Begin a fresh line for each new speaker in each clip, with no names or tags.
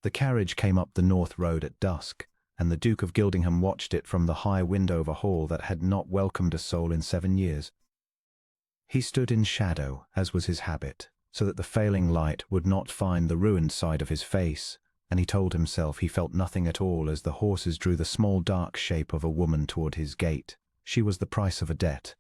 The carriage came up the North Road at dusk, and the Duke of Gildingham watched it from the high window of a hall that had not welcomed a soul in 7 years. He stood in shadow, as was his habit, so that the failing light would not find the ruined side of his face, and he told himself he felt nothing at all as the horses drew the small dark shape of a woman toward his gate. She was the price of a debt.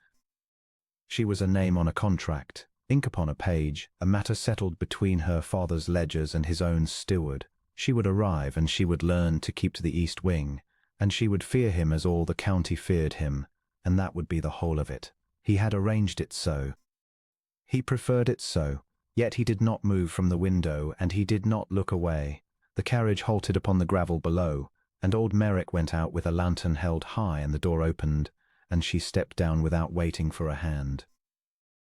She was a name on a contract, ink upon a page, a matter settled between her father's ledgers and his own steward. She would arrive, and she would learn to keep to the east wing, and she would fear him as all the county feared him, and that would be the whole of it. He had arranged it so. He preferred it so, yet he did not move from the window, and he did not look away. The carriage halted upon the gravel below, and old Merrick went out with a lantern held high, and the door opened, and she stepped down without waiting for a hand.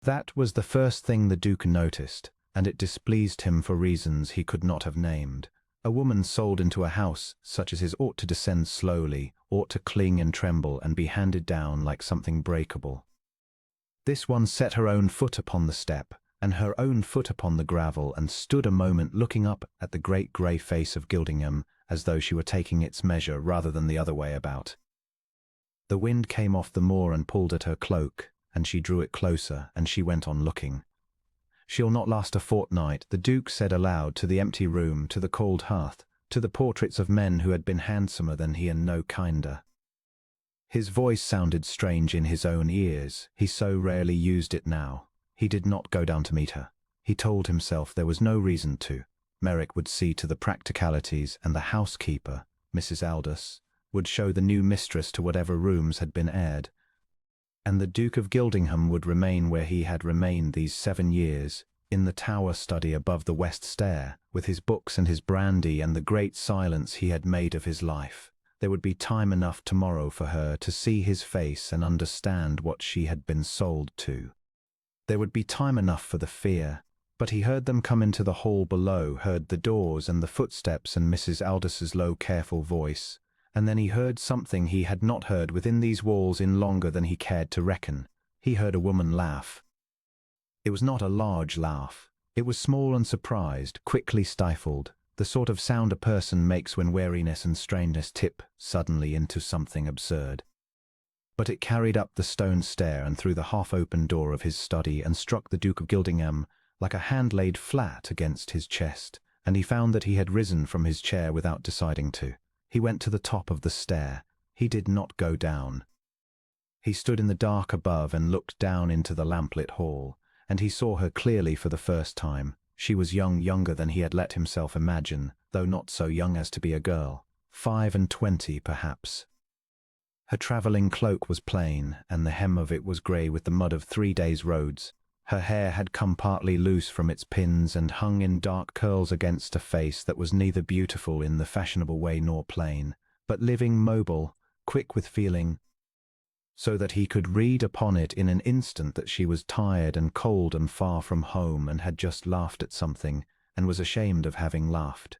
That was the first thing the Duke noticed, and it displeased him for reasons he could not have named. A woman sold into a house such as his ought to descend slowly, ought to cling and tremble and be handed down like something breakable. This one set her own foot upon the step, and her own foot upon the gravel, and stood a moment looking up at the great grey face of Gildingham, as though she were taking its measure rather than the other way about. The wind came off the moor and pulled at her cloak, and she drew it closer, and she went on looking. "She'll not last a fortnight," the Duke said aloud, to the empty room, to the cold hearth, to the portraits of men who had been handsomer than he and no kinder. His voice sounded strange in his own ears. He so rarely used it now. He did not go down to meet her. He told himself there was no reason to. Merrick would see to the practicalities, and the housekeeper, Mrs. Aldous, would show the new mistress to whatever rooms had been aired. And the Duke of Gildingham would remain where he had remained these 7 years, in the tower study above the west stair, with his books and his brandy and the great silence he had made of his life. There would be time enough tomorrow for her to see his face and understand what she had been sold to. There would be time enough for the fear, but he heard them come into the hall below, heard the doors and the footsteps and Mrs. Aldous' low, careful voice. And then he heard something he had not heard within these walls in longer than he cared to reckon. He heard a woman laugh. It was not a large laugh. It was small and surprised, quickly stifled, the sort of sound a person makes when weariness and strainedness tip suddenly into something absurd. But it carried up the stone stair and through the half-open door of his study and struck the Duke of Gildingham like a hand laid flat against his chest, and he found that he had risen from his chair without deciding to. He went to the top of the stair. He did not go down. He stood in the dark above and looked down into the lamplit hall, and he saw her clearly for the first time. She was younger than he had let himself imagine, though not so young as to be a girl. 25, perhaps. Her travelling cloak was plain, and the hem of it was grey with the mud of 3 days' roads. Her hair had come partly loose from its pins and hung in dark curls against a face that was neither beautiful in the fashionable way nor plain, but living, mobile, quick with feeling, so that he could read upon it in an instant that she was tired and cold and far from home and had just laughed at something and was ashamed of having laughed.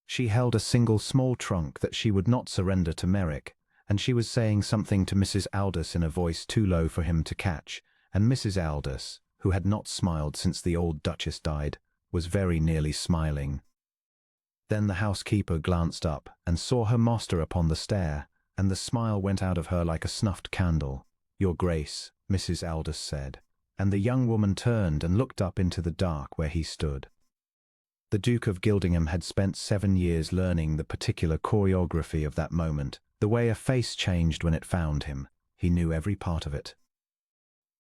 She held a single small trunk that she would not surrender to Merrick, and she was saying something to Mrs. Aldous in a voice too low for him to catch, and Mrs. Aldous, who had not smiled since the old Duchess died, was very nearly smiling. Then the housekeeper glanced up and saw her master upon the stair, and the smile went out of her like a snuffed candle. "Your Grace," Mrs. Aldous said, and the young woman turned and looked up into the dark where he stood. The Duke of Gildingham had spent 7 years learning the particular choreography of that moment, the way a face changed when it found him. He knew every part of it.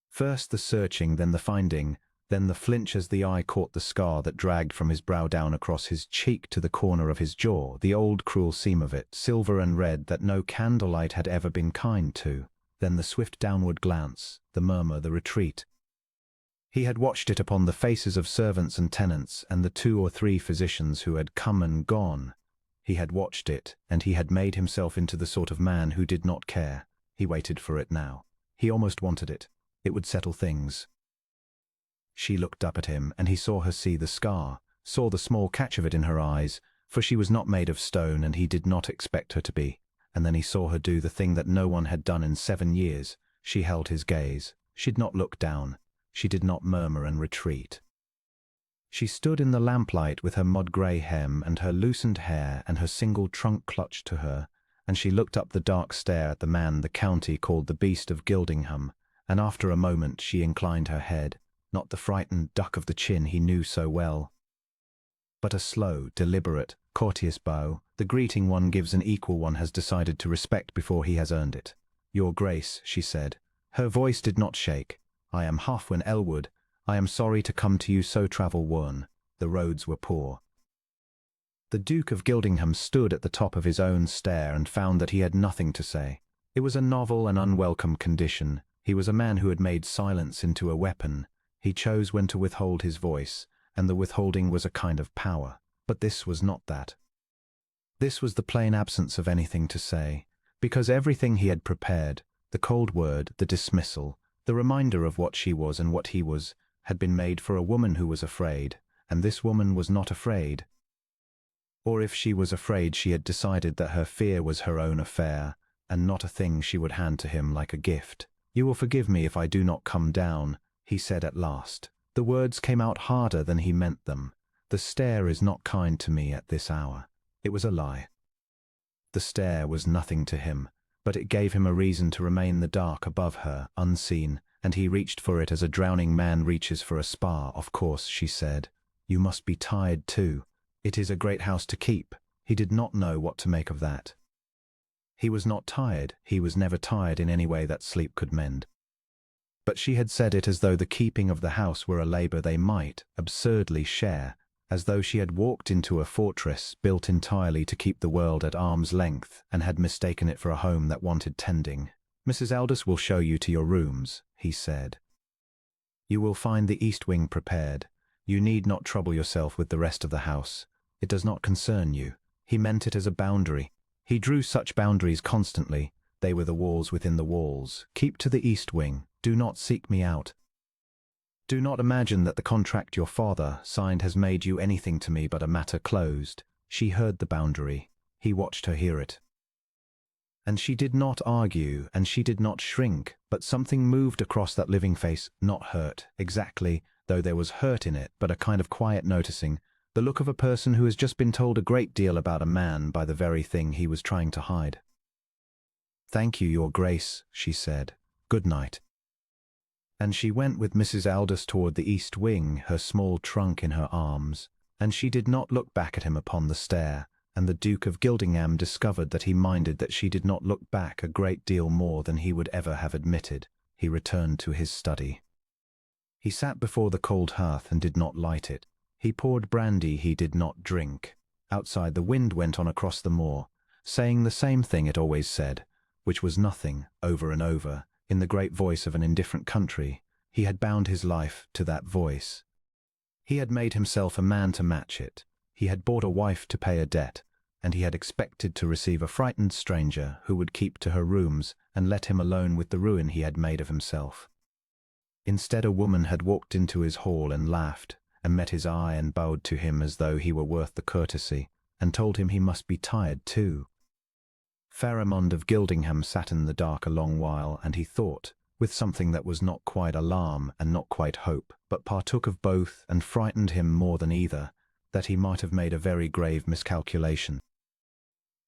First the searching, then the finding, then the flinch as the eye caught the scar that dragged from his brow down across his cheek to the corner of his jaw, the old cruel seam of it, silver and red, that no candlelight had ever been kind to, then the swift downward glance, the murmur, the retreat. He had watched it upon the faces of servants and tenants and the 2 or 3 physicians who had come and gone. He had watched it, and he had made himself into the sort of man who did not care. He waited for it now. He almost wanted it. It would settle things. She looked up at him, and he saw her see the scar, saw the small catch of it in her eyes, for she was not made of stone and he did not expect her to be. And then he saw her do the thing that no one had done in 7 years. She held his gaze. She did not look down. She did not murmur and retreat. She stood in the lamplight with her mud-grey hem and her loosened hair and her single trunk clutched to her, and she looked up the dark stair at the man the county called the Beast of Gildingham, and after a moment she inclined her head, not the frightened duck of the chin he knew so well, but a slow, deliberate, courteous bow, the greeting one gives an equal one has decided to respect before he has earned it. "Your Grace," she said. Her voice did not shake. "I am Halfwyn Elwood. I am sorry to come to you so travel-worn. The roads were poor." The Duke of Gildingham stood at the top of his own stair and found that he had nothing to say. It was a novel and unwelcome condition. He was a man who had made silence into a weapon. He chose when to withhold his voice, and the withholding was a kind of power. But this was not that. This was the plain absence of anything to say, because everything he had prepared, the cold word, the dismissal, the reminder of what she was and what he was, had been made for a woman who was afraid, and this woman was not afraid. Or if she was afraid, she had decided that her fear was her own affair, and not a thing she would hand to him like a gift. "You will forgive me if I do not come down," he said at last. The words came out harder than he meant them. "The stair is not kind to me at this hour." It was a lie. The stair was nothing to him, but it gave him a reason to remain in the dark above her, unseen, and he reached for it as a drowning man reaches for a spar. "Of course," she said. "You must be tired too. It is a great house to keep." He did not know what to make of that. He was not tired. He was never tired in any way that sleep could mend. But she had said it as though the keeping of the house were a labor they might, absurdly, share, as though she had walked into a fortress built entirely to keep the world at arm's length and had mistaken it for a home that wanted tending. "Mrs. Aldous will show you to your rooms," he said. "You will find the east wing prepared. You need not trouble yourself with the rest of the house. It does not concern you." He meant it as a boundary. He drew such boundaries constantly. They were the walls within the walls. "Keep to the east wing. Do not seek me out. Do not imagine that the contract your father signed has made you anything to me but a matter closed." She heard the boundary. He watched her hear it. And she did not argue, and she did not shrink, but something moved across that living face, not hurt, exactly, though there was hurt in it, but a kind of quiet noticing, the look of a person who has just been told a great deal about a man by the very thing he was trying to hide. "Thank you, Your Grace," she said. "Good night." And she went with Mrs. Aldous toward the east wing, her small trunk in her arms, and she did not look back at him upon the stair, and the Duke of Gildingham discovered that he minded that she did not look back a great deal more than he would ever have admitted. He returned to his study. He sat before the cold hearth and did not light it. He poured brandy he did not drink. Outside the wind went on across the moor, saying the same thing it always said, which was nothing, over and over, in the great voice of an indifferent country. He had bound his life to that voice. He had made himself a man to match it. He had bought a wife to pay a debt, and he had expected to receive a frightened stranger who would keep to her rooms and let him alone with the ruin he had made of himself. Instead, a woman had walked into his hall and laughed, and met his eye and bowed to him as though he were worth the courtesy, and told him he must be tired too. Pharamond of Gildingham sat in the dark a long while, and he thought, with something that was not quite alarm and not quite hope, but partook of both and frightened him more than either, that he might have made a very grave miscalculation.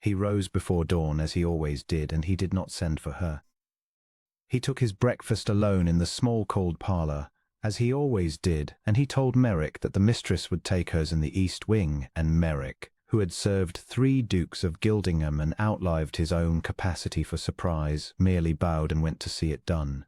He rose before dawn as he always did, and he did not send for her. He took his breakfast alone in the small cold parlour, as he always did, and he told Merrick that the mistress would take hers in the east wing, and Merrick, who had served 3 Dukes of Gildingham and outlived his own capacity for surprise, merely bowed and went to see it done.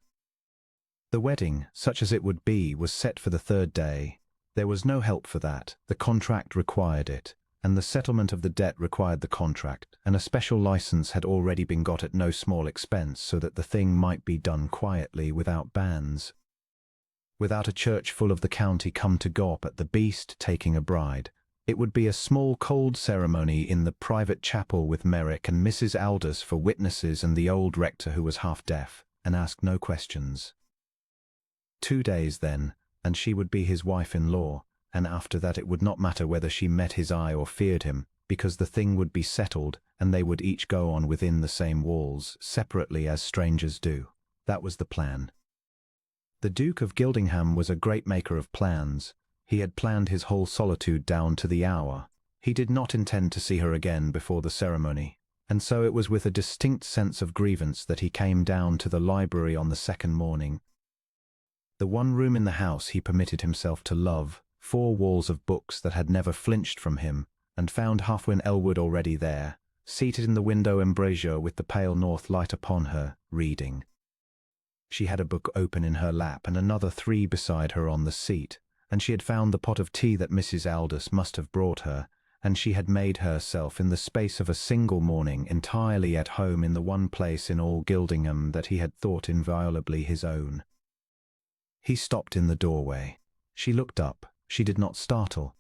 The wedding, such as it would be, was set for the 3rd day. There was no help for that. The contract required it, and the settlement of the debt required the contract, and a special license had already been got at no small expense so that the thing might be done quietly, without banns. Without a church full of the county come to gawp at the beast taking a bride. It would be a small cold ceremony in the private chapel with Merrick and Mrs. Aldous for witnesses and the old rector who was half deaf, and asked no questions. 2 days then, and she would be his wife-in-law, and after that it would not matter whether she met his eye or feared him, because the thing would be settled, and they would each go on within the same walls, separately as strangers do. That was the plan. The Duke of Gildingham was a great maker of plans. He had planned his whole solitude down to the hour. He did not intend to see her again before the ceremony, and so it was with a distinct sense of grievance that he came down to the library on the second morning. The one room in the house he permitted himself to love, 4 walls of books that had never flinched from him, and found Halfwyn Elwood already there, seated in the window embrasure with the pale north light upon her, reading. She had a book open in her lap and another 3 beside her on the seat, and she had found the pot of tea that Mrs. Aldous must have brought her, and she had made herself in the space of a single morning entirely at home in the one place in all Gildingham that he had thought inviolably his own. He stopped in the doorway. She looked up. She did not startle.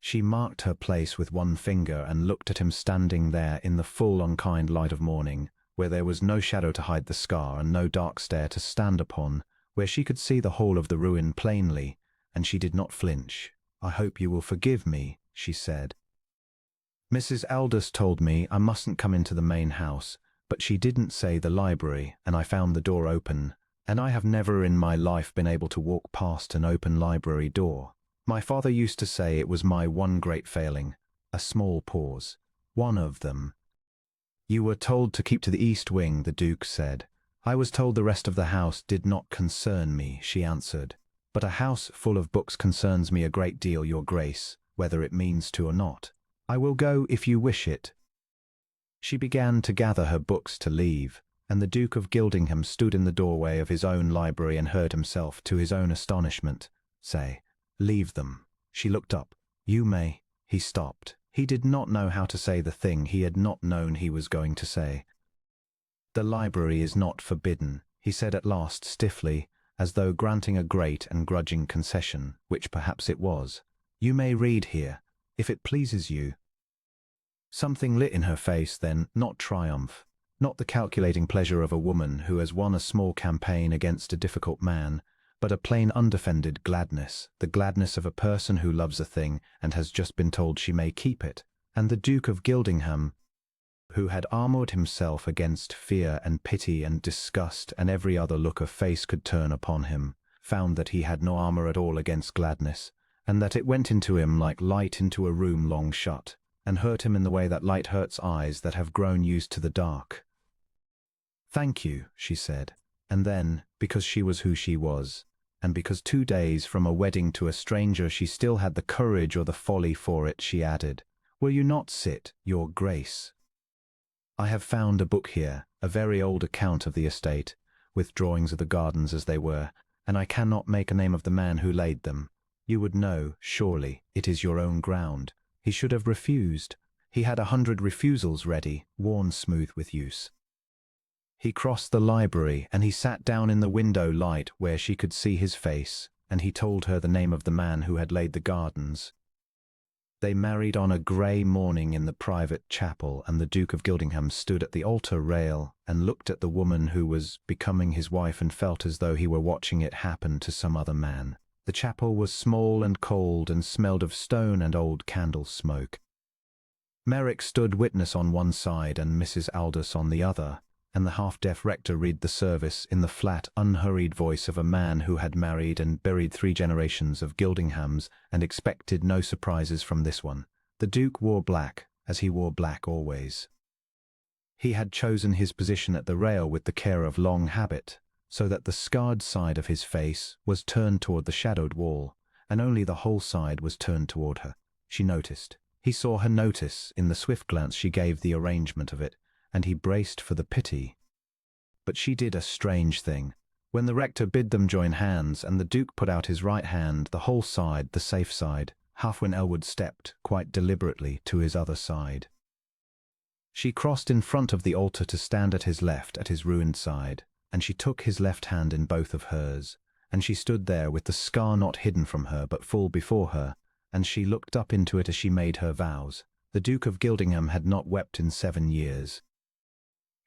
She marked her place with one finger and looked at him standing there in the full unkind light of morning, where there was no shadow to hide the scar and no dark stair to stand upon, where she could see the whole of the ruin plainly, and she did not flinch. "I hope you will forgive me," she said. "Mrs. Aldous told me I mustn't come into the main house, but she didn't say the library, and I found the door open, and I have never in my life been able to walk past an open library door. My father used to say it was my one great failing." A small pause. "One of them." "You were told to keep to the east wing," the Duke said. "I was told the rest of the house did not concern me," she answered. "But a house full of books concerns me a great deal, your Grace, whether it means to or not. I will go if you wish it." She began to gather her books to leave, and the Duke of Gildingham stood in the doorway of his own library and heard himself, to his own astonishment, say, "Leave them." She looked up. "You may." He stopped. He did not know how to say the thing he had not known he was going to say. "The library is not forbidden," he said at last stiffly, as though granting a great and grudging concession, which perhaps it was. "You may read here, if it pleases you." Something lit in her face then, not triumph, not the calculating pleasure of a woman who has won a small campaign against a difficult man, but a plain undefended gladness, the gladness of a person who loves a thing and has just been told she may keep it. And the Duke of Gildingham, who had armoured himself against fear and pity and disgust and every other look of face could turn upon him, found that he had no armour at all against gladness, and that it went into him like light into a room long shut, and hurt him in the way that light hurts eyes that have grown used to the dark. "Thank you," she said, and then, because she was who she was, and because 2 days from a wedding to a stranger she still had the courage or the folly for it, she added, "Will you not sit, your Grace? I have found a book here, a very old account of the estate, with drawings of the gardens as they were, and I cannot make a name of the man who laid them. You would know, surely, it is your own ground. He should have refused. He had 100 refusals ready, worn smooth with use. He crossed the library, and he sat down in the window light where she could see his face, and he told her the name of the man who had laid the gardens. They married on a grey morning in the private chapel, and the Duke of Gildingham stood at the altar rail and looked at the woman who was becoming his wife and felt as though he were watching it happen to some other man. The chapel was small and cold and smelled of stone and old candle smoke. Merrick stood witness on one side and Mrs. Aldous on the other, and the half-deaf rector read the service in the flat, unhurried voice of a man who had married and buried 3 generations of Gildinghams and expected no surprises from this one. The Duke wore black, as he wore black always. He had chosen his position at the rail with the care of long habit, so that the scarred side of his face was turned toward the shadowed wall, and only the whole side was turned toward her. She noticed. He saw her notice in the swift glance she gave the arrangement of it, and he braced for the pity. But she did a strange thing. When the rector bid them join hands and the Duke put out his right hand, the whole side, the safe side, Halfwyn Elwood stepped, quite deliberately, to his other side. She crossed in front of the altar to stand at his left, at his ruined side, and she took his left hand in both of hers, and she stood there with the scar not hidden from her but full before her, and she looked up into it as she made her vows. The Duke of Gildingham had not wept in 7 years.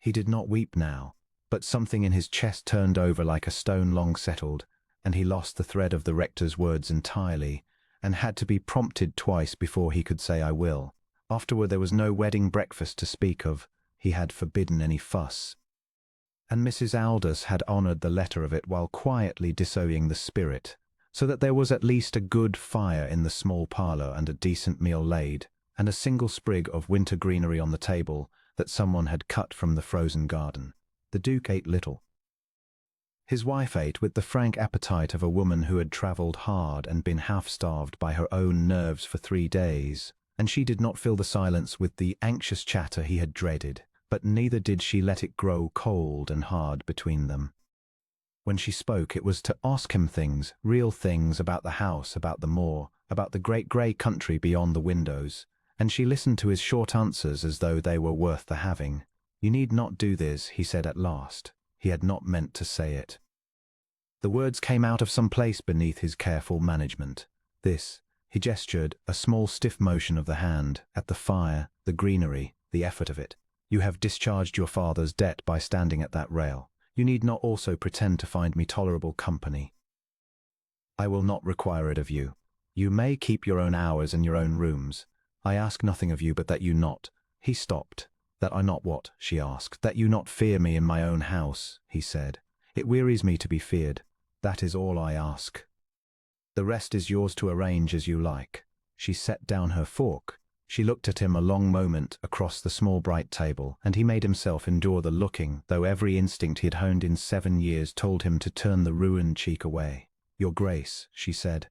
He did not weep now, but something in his chest turned over like a stone long settled, and he lost the thread of the rector's words entirely, and had to be prompted twice before he could say "I will." Afterward there was no wedding breakfast to speak of. He had forbidden any fuss. And Mrs. Aldous had honoured the letter of it while quietly disobeying the spirit, so that there was at least a good fire in the small parlour and a decent meal laid, and a single sprig of winter greenery on the table that someone had cut from the frozen garden. The Duke ate little. His wife ate with the frank appetite of a woman who had travelled hard and been half-starved by her own nerves for 3 days, and she did not fill the silence with the anxious chatter he had dreaded, but neither did she let it grow cold and hard between them. When she spoke, it was to ask him things, real things about the house, about the moor, about the great grey country beyond the windows, and she listened to his short answers as though they were worth the having. "You need not do this," he said at last. He had not meant to say it. The words came out of some place beneath his careful management. This, he gestured, a small stiff motion of the hand, at the fire, the greenery, the effort of it. "You have discharged your father's debt by standing at that rail. You need not also pretend to find me tolerable company. I will not require it of you. You may keep your own hours and your own rooms. I ask nothing of you but that you not—" He stopped. "That I not what?" she asked. "That you not fear me in my own house," he said. "It wearies me to be feared. That is all I ask. The rest is yours to arrange as you like." She set down her fork. She looked at him a long moment across the small bright table, and he made himself endure the looking, though every instinct he had honed in 7 years told him to turn the ruined cheek away. "Your Grace," she said,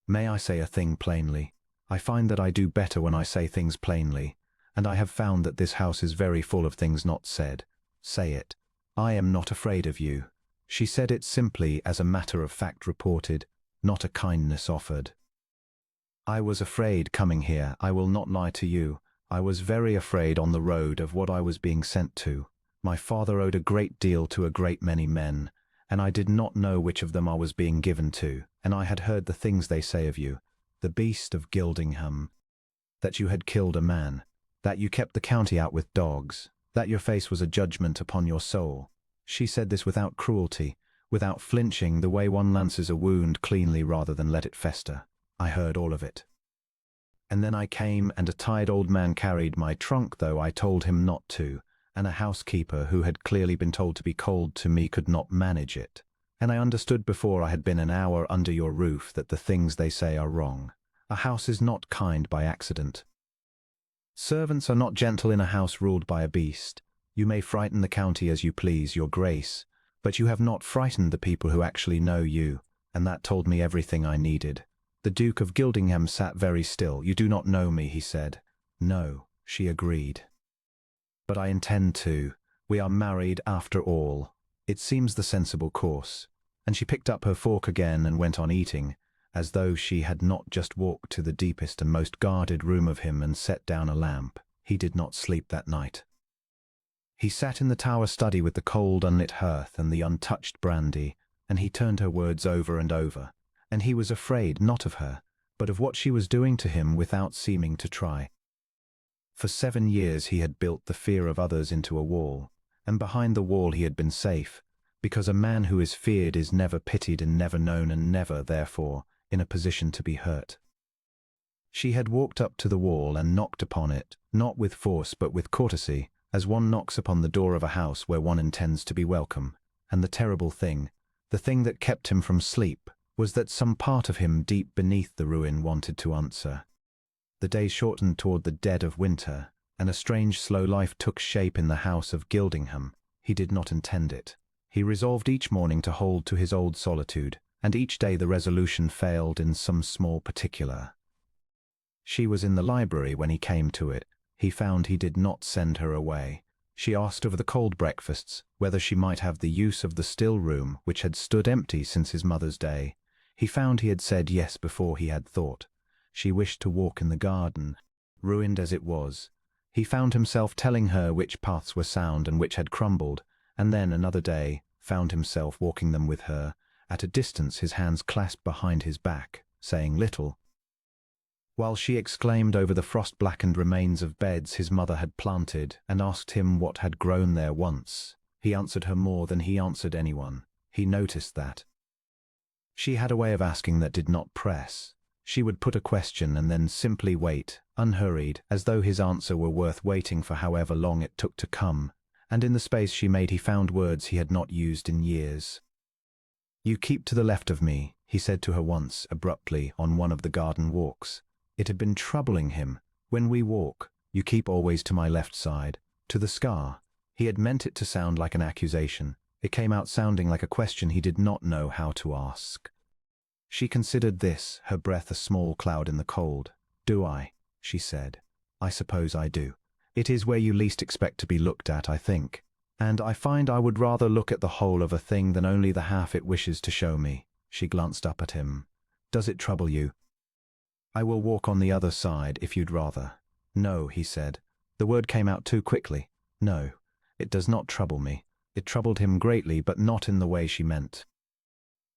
"may I say a thing plainly? I find that I do better when I say things plainly, and I have found that this house is very full of things not said. Say it. I am not afraid of you." She said it simply as a matter of fact reported, not a kindness offered. "I was afraid coming here, I will not lie to you. I was very afraid on the road of what I was being sent to. My father owed a great deal to a great many men, and I did not know which of them I was being given to, and I had heard the things they say of you. The beast of Gildingham. That you had killed a man. That you kept the county out with dogs. That your face was a judgment upon your soul." She said this without cruelty, without flinching, the way one lances a wound cleanly rather than let it fester. "I heard all of it. And then I came, and a tired old man carried my trunk, though I told him not to, and a housekeeper who had clearly been told to be cold to me could not manage it. And I understood before I had been an hour under your roof that the things they say are wrong. A house is not kind by accident. Servants are not gentle in a house ruled by a beast. You may frighten the county as you please, your Grace, but you have not frightened the people who actually know you, and that told me everything I needed." The Duke of Gildingham sat very still. "You do not know me," he said. "No," she agreed. "But I intend to. We are married after all. It seems the sensible course." And she picked up her fork again and went on eating, as though she had not just walked to the deepest and most guarded room of him and set down a lamp. He did not sleep that night. He sat in the tower study with the cold unlit hearth and the untouched brandy, and he turned her words over and over, and he was afraid not of her, but of what she was doing to him without seeming to try. For 7 years he had built the fear of others into a wall, and behind the wall he had been safe, because a man who is feared is never pitied and never known and never, therefore, in a position to be hurt. She had walked up to the wall and knocked upon it, not with force but with courtesy, as one knocks upon the door of a house where one intends to be welcome. And the terrible thing, the thing that kept him from sleep, was that some part of him deep beneath the ruin wanted to answer. The days shortened toward the dead of winter, and a strange slow life took shape in the house of Gildingham. He did not intend it. He resolved each morning to hold to his old solitude, and each day the resolution failed in some small particular. She was in the library when he came to it. He found he did not send her away. She asked over the cold breakfasts whether she might have the use of the still room which had stood empty since his mother's day. He found he had said yes before he had thought. She wished to walk in the garden, ruined as it was. He found himself telling her which paths were sound and which had crumbled, and then another day found himself walking them with her, at a distance, his hands clasped behind his back, saying little. While she exclaimed over the frost-blackened remains of beds his mother had planted and asked him what had grown there once, he answered her more than he answered anyone. He noticed that. She had a way of asking that did not press. She would put a question and then simply wait, unhurried, as though his answer were worth waiting for however long it took to come, and in the space she made he found words he had not used in years. "You keep to the left of me," he said to her once abruptly on one of the garden walks. It had been troubling him. When we walk, you keep always to my left side, to the scar. He had meant it to sound like an accusation. It came out sounding like a question he did not know how to ask. She considered this, her breath a small cloud in the cold. Do I? She said. I suppose I do. It is where you least expect to be looked at, I think. And I find I would rather look at the whole of a thing than only the half it wishes to show me. She glanced up at him. Does it trouble you? I will walk on the other side if you'd rather. No, he said. The word came out too quickly. No, it does not trouble me. It troubled him greatly, but not in the way she meant.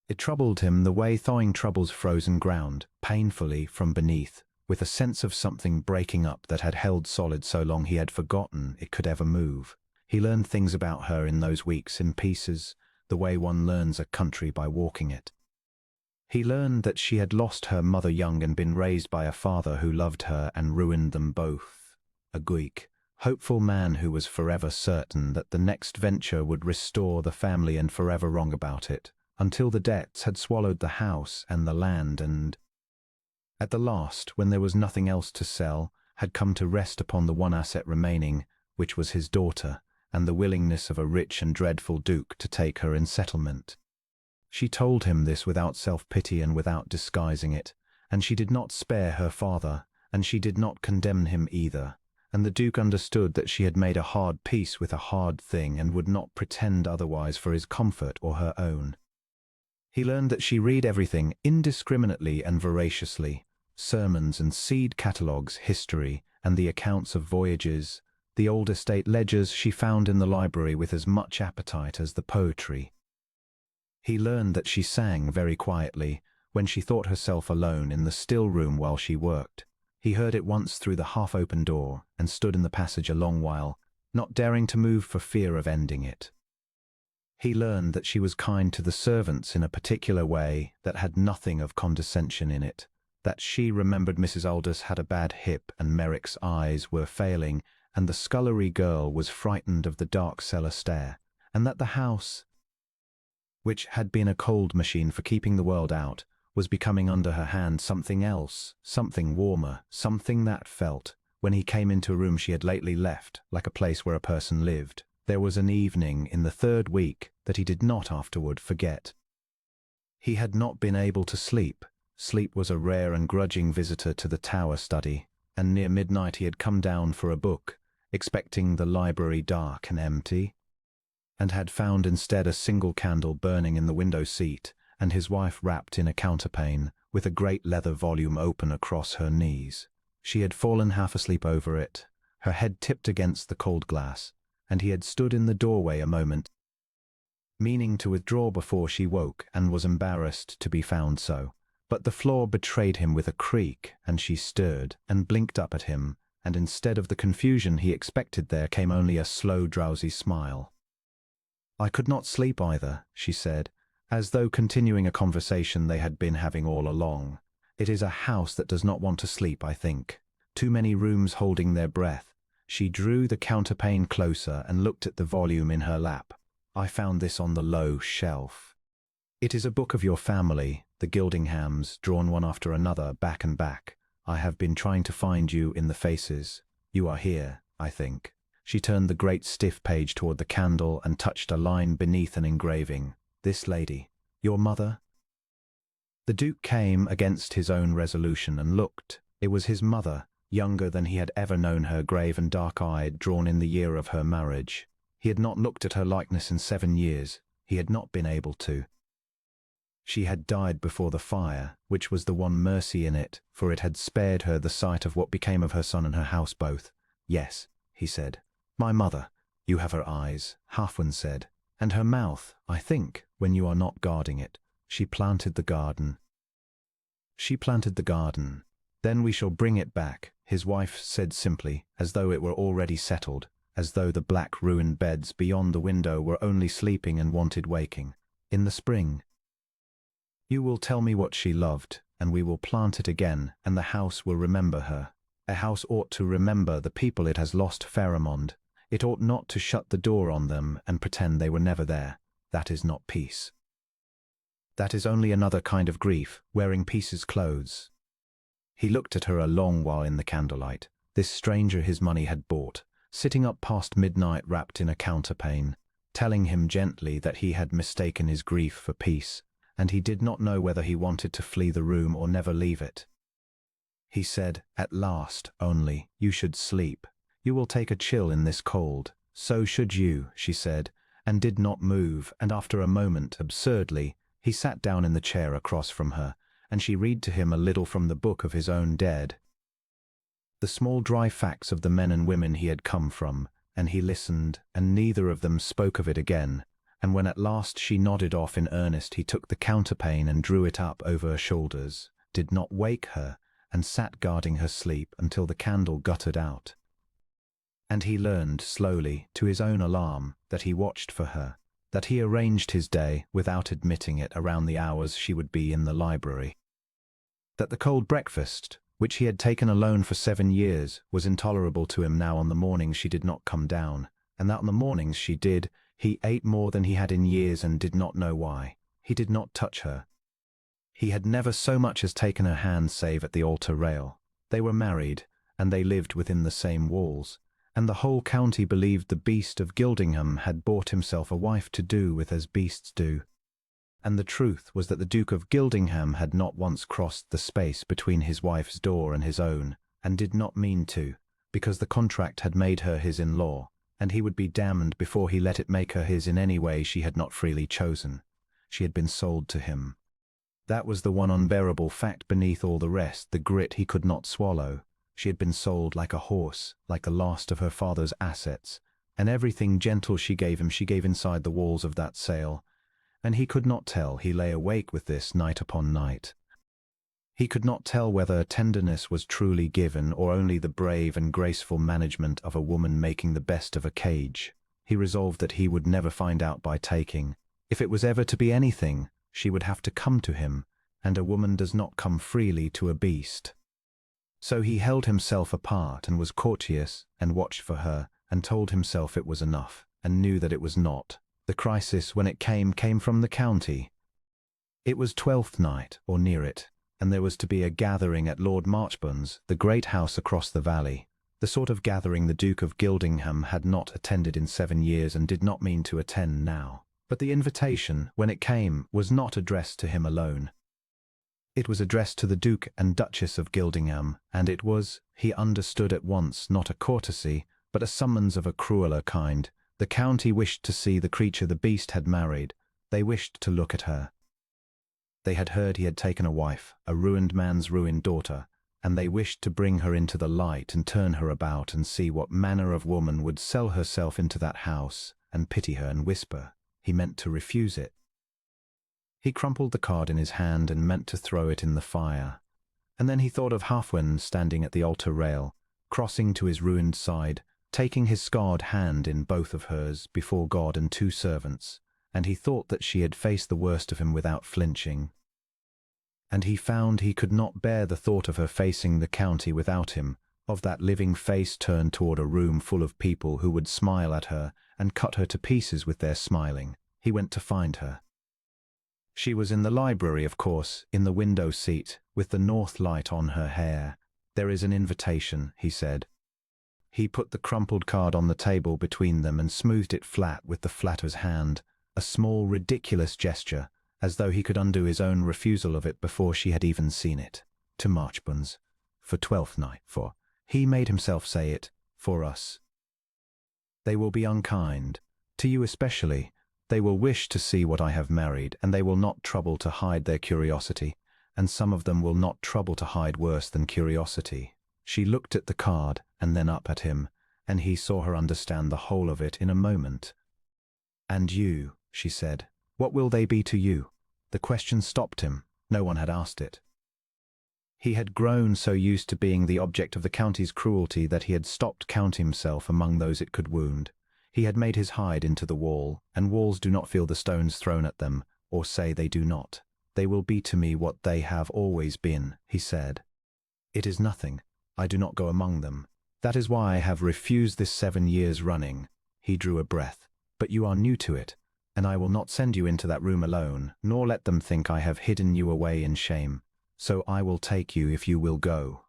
It troubled him the way thawing troubles frozen ground, painfully from beneath, with a sense of something breaking up that had held solid so long he had forgotten it could ever move. He learned things about her in those weeks in pieces, the way one learns a country by walking it. He learned that she had lost her mother young and been raised by a father who loved her and ruined them both. A Greek, hopeful man who was forever certain that the next venture would restore the family and forever wrong about it, until the debts had swallowed the house and the land and, at the last, when there was nothing else to sell, had come to rest upon the one asset remaining, which was his daughter, and the willingness of a rich and dreadful duke to take her in settlement. She told him this without self-pity and without disguising it, and she did not spare her father, and she did not condemn him either, and the duke understood that she had made a hard peace with a hard thing and would not pretend otherwise for his comfort or her own. He learned that she read everything indiscriminately and voraciously, sermons and seed catalogues, history, and the accounts of voyages, the old estate ledgers she found in the library with as much appetite as the poetry. He learned that she sang very quietly, when she thought herself alone in the still room while she worked. He heard it once through the half-open door, and stood in the passage a long while, not daring to move for fear of ending it. He learned that she was kind to the servants in a particular way that had nothing of condescension in it, that she remembered Mrs. Aldous had a bad hip and Merrick's eyes were failing, and the scullery girl was frightened of the dark cellar stair, and that the house, which had been a cold machine for keeping the world out, was becoming under her hand something else, something warmer, something that felt, when he came into a room she had lately left, like a place where a person lived. There was an evening in the 3rd week that he did not afterward forget. He had not been able to sleep. Sleep was a rare and grudging visitor to the tower study, and near midnight he had come down for a book, expecting the library dark and empty, and had found instead a single candle burning in the window seat, and his wife wrapped in a counterpane, with a great leather volume open across her knees. She had fallen half asleep over it, her head tipped against the cold glass, and he had stood in the doorway a moment, meaning to withdraw before she woke, and was embarrassed to be found so. But the floor betrayed him with a creak, and she stirred and blinked up at him, and instead of the confusion he expected there came only a slow, drowsy smile. I could not sleep either, she said, as though continuing a conversation they had been having all along. It is a house that does not want to sleep, I think. Too many rooms holding their breath. She drew the counterpane closer and looked at the volume in her lap. I found this on the low shelf. It is a book of your family, the Gildinghams, drawn one after another, back and back. I have been trying to find you in the faces. You are here, I think. She turned the great stiff page toward the candle and touched a line beneath an engraving. This lady, your mother? The Duke came against his own resolution and looked. It was his mother, younger than he had ever known her, grave and dark-eyed, drawn in the year of her marriage. He had not looked at her likeness in 7 years. He had not been able to. She had died before the fire, which was the one mercy in it, for it had spared her the sight of what became of her son and her house both. Yes, he said. My mother. You have her eyes, Halfwyn said, and her mouth, I think, when you are not guarding it. She planted the garden. Then we shall bring it back, his wife said simply, as though it were already settled, as though the black ruined beds beyond the window were only sleeping and wanted waking. In the spring. You will tell me what she loved, and we will plant it again, and the house will remember her. A house ought to remember the people it has lost, Pharamond. It ought not to shut the door on them and pretend they were never there. That is not peace. That is only another kind of grief, wearing pieces clothes. He looked at her a long while in the candlelight, this stranger his money had bought, sitting up past midnight wrapped in a counterpane, telling him gently that he had mistaken his grief for peace, and he did not know whether he wanted to flee the room or never leave it. He said, at last, only, "You should sleep. You will take a chill in this cold." "So should you," she said, and did not move, and after a moment, absurdly, he sat down in the chair across from her, and she read to him a little from the book of his own dead. The small dry facts of the men and women he had come from, and he listened, and neither of them spoke of it again, and when at last she nodded off in earnest, he took the counterpane and drew it up over her shoulders, did not wake her, and sat guarding her sleep until the candle guttered out. And he learned, slowly, to his own alarm, that he watched for her, that he arranged his day, without admitting it, around the hours she would be in the library. That the cold breakfast, which he had taken alone for 7 years, was intolerable to him now on the mornings she did not come down, and that on the mornings she did, he ate more than he had in years and did not know why. He did not touch her. He had never so much as taken her hand save at the altar rail. They were married, and they lived within the same walls, and the whole county believed the beast of Gildingham had bought himself a wife to do with as beasts do. And the truth was that the Duke of Gildingham had not once crossed the space between his wife's door and his own, and did not mean to, because the contract had made her his in-law, and he would be damned before he let it make her his in any way she had not freely chosen. She had been sold to him. That was the one unbearable fact beneath all the rest, the grit he could not swallow. She had been sold like a horse, like the last of her father's assets, and everything gentle she gave him she gave inside the walls of that sale, and he could not tell. He lay awake with this night upon night. He could not tell whether tenderness was truly given or only the brave and graceful management of a woman making the best of a cage. He resolved that he would never find out by taking. If it was ever to be anything, she would have to come to him, and a woman does not come freely to a beast. So he held himself apart and was courteous and watched for her and told himself it was enough, and knew that it was not. The crisis, when it came from the county. It was 12th night, or near it, and there was to be a gathering at Lord Marchborough's, the great house across the valley, the sort of gathering the Duke of Gildingham had not attended in 7 years and did not mean to attend now. But the invitation, when it came, was not addressed to him alone. It was addressed to the Duke and Duchess of Gildingham, and it was, he understood at once, not a courtesy, but a summons of a crueler kind. The county wished to see the creature the beast had married. They wished to look at her. They had heard he had taken a wife, a ruined man's ruined daughter, and they wished to bring her into the light and turn her about and see what manner of woman would sell herself into that house, and pity her and whisper. He meant to refuse it. He crumpled the card in his hand and meant to throw it in the fire. And then he thought of Halfwen standing at the altar rail, crossing to his ruined side, taking his scarred hand in both of hers before God and 2 servants, and he thought that she had faced the worst of him without flinching. And he found he could not bear the thought of her facing the county without him, of that living face turned toward a room full of people who would smile at her and cut her to pieces with their smiling. He went to find her. She was in the library, of course, in the window seat, with the north light on her hair. "There is an invitation," he said. He put the crumpled card on the table between them and smoothed it flat with the flat of his hand, a small, ridiculous gesture, as though he could undo his own refusal of it before she had even seen it. "To Marchborough's, for 12th night, for," he made himself say it, "for us. They will be unkind, to you especially. They will wish to see what I have married, and they will not trouble to hide their curiosity, and some of them will not trouble to hide worse than curiosity." She looked at the card, and then up at him, and he saw her understand the whole of it in a moment. "And you," she said, "what will they be to you?" The question stopped him. No one had asked it. He had grown so used to being the object of the county's cruelty that he had stopped counting himself among those it could wound. He had made his hide into the wall, and walls do not feel the stones thrown at them, or say they do not. "They will be to me what they have always been," he said. "It is nothing. I do not go among them. That is why I have refused this 7 years running." He drew a breath. "But you are new to it, and I will not send you into that room alone, nor let them think I have hidden you away in shame. So I will take you if you will go.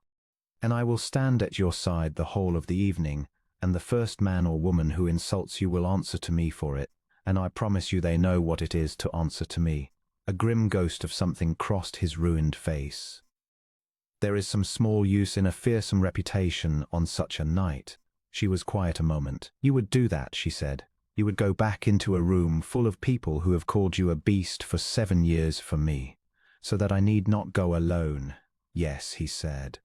And I will stand at your side the whole of the evening, and the first man or woman who insults you will answer to me for it, and I promise you they know what it is to answer to me." A grim ghost of something crossed his ruined face. "There is some small use in a fearsome reputation on such a night." She was quiet a moment. "You would do that," she said. "You would go back into a room full of people who have called you a beast for 7 years for me, so that I need not go alone." "Yes," he said.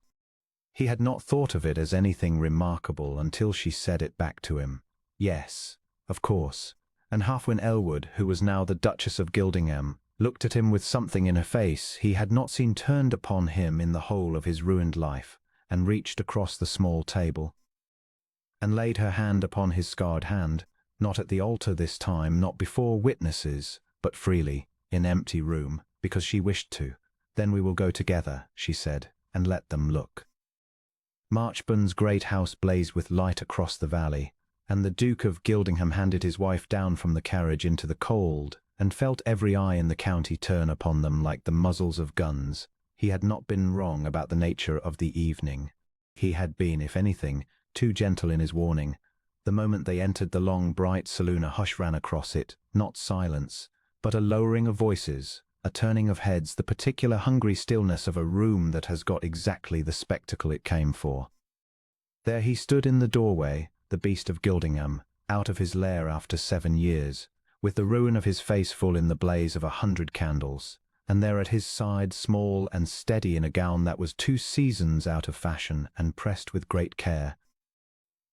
He had not thought of it as anything remarkable until she said it back to him. Yes, of course. And Halfwyn Elwood, who was now the Duchess of Gildingham, looked at him with something in her face he had not seen turned upon him in the whole of his ruined life, and reached across the small table, and laid her hand upon his scarred hand, not at the altar this time, not before witnesses, but freely, in empty room, because she wished to. "Then we will go together," she said, "and let them look." Marchborough's great house blazed with light across the valley, and the Duke of Gildingham handed his wife down from the carriage into the cold, and felt every eye in the county turn upon them like the muzzles of guns. He had not been wrong about the nature of the evening. He had been, if anything, too gentle in his warning. The moment they entered the long, bright saloon, a hush ran across it, not silence, but a lowering of voices, a turning of heads, the particular hungry stillness of a room that has got exactly the spectacle it came for. There he stood in the doorway, the beast of Gildingham, out of his lair after 7 years, with the ruin of his face full in the blaze of 100 candles, and there at his side, small and steady in a gown that was 2 seasons out of fashion and pressed with great care,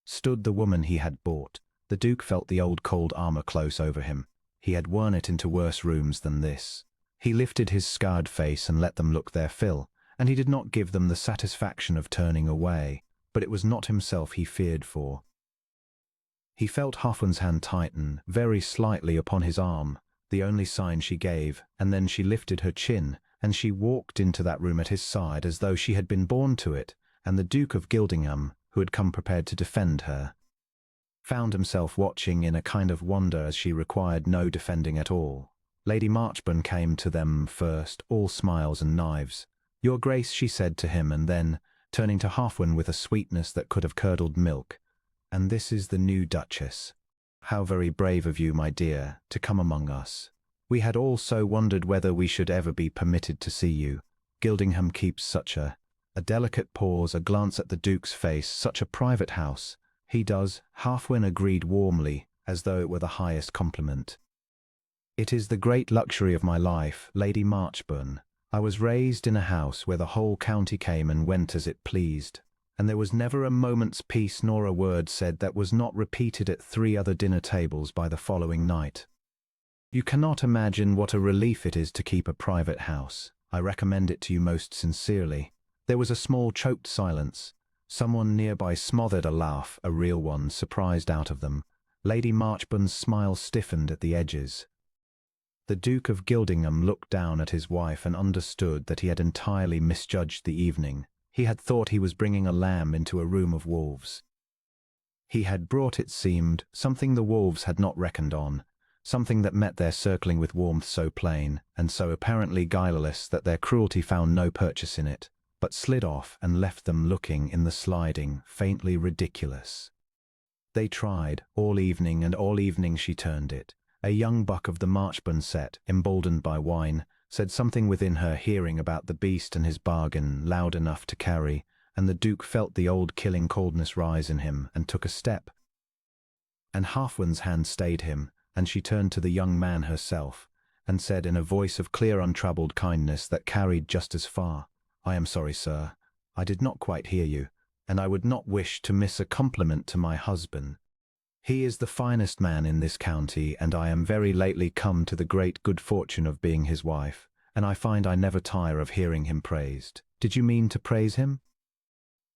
stood the woman he had bought. The Duke felt the old cold armour close over him. He had worn it into worse rooms than this. He lifted his scarred face and let them look their fill, and he did not give them the satisfaction of turning away, but it was not himself he feared for. He felt Halfwyn's hand tighten, very slightly, upon his arm, the only sign she gave, and then she lifted her chin, and she walked into that room at his side as though she had been born to it, and the Duke of Gildingham, who had come prepared to defend her, found himself watching in a kind of wonder as she required no defending at all. Lady Marchborough came to them first, all smiles and knives. "Your Grace," she said to him, and then, turning to Halfwyn with a sweetness that could have curdled milk, "And this is the new Duchess. How very brave of you, my dear, to come among us. We had all so wondered whether we should ever be permitted to see you. Gildingham keeps such a delicate pause, a glance at the Duke's face, such a private house." "He does," Halfwyn agreed warmly, as though it were the highest compliment. "It is the great luxury of my life, Lady Marchborough. I was raised in a house where the whole county came and went as it pleased, and there was never a moment's peace nor a word said that was not repeated at 3 other dinner tables by the following night. You cannot imagine what a relief it is to keep a private house. I recommend it to you most sincerely." There was a small choked silence. Someone nearby smothered a laugh, a real one, surprised out of them. Lady Marchborough's smile stiffened at the edges. The Duke of Gildingham looked down at his wife and understood that he had entirely misjudged the evening. He had thought he was bringing a lamb into a room of wolves. He had brought, it seemed, something the wolves had not reckoned on, something that met their circling with warmth so plain, and so apparently guileless that their cruelty found no purchase in it, but slid off and left them looking in the sliding, faintly ridiculous. They tried, all evening, and all evening she turned it. A young buck of the Marchborough set, emboldened by wine, said something within her hearing about the beast and his bargain, loud enough to carry, and the Duke felt the old killing coldness rise in him, and took a step. And Halfwyn's hand stayed him, and she turned to the young man herself, and said in a voice of clear untroubled kindness that carried just as far, "I am sorry, sir. I did not quite hear you, and I would not wish to miss a compliment to my husband. He is the finest man in this county, and I am very lately come to the great good fortune of being his wife, and I find I never tire of hearing him praised." "Did you mean to praise him?"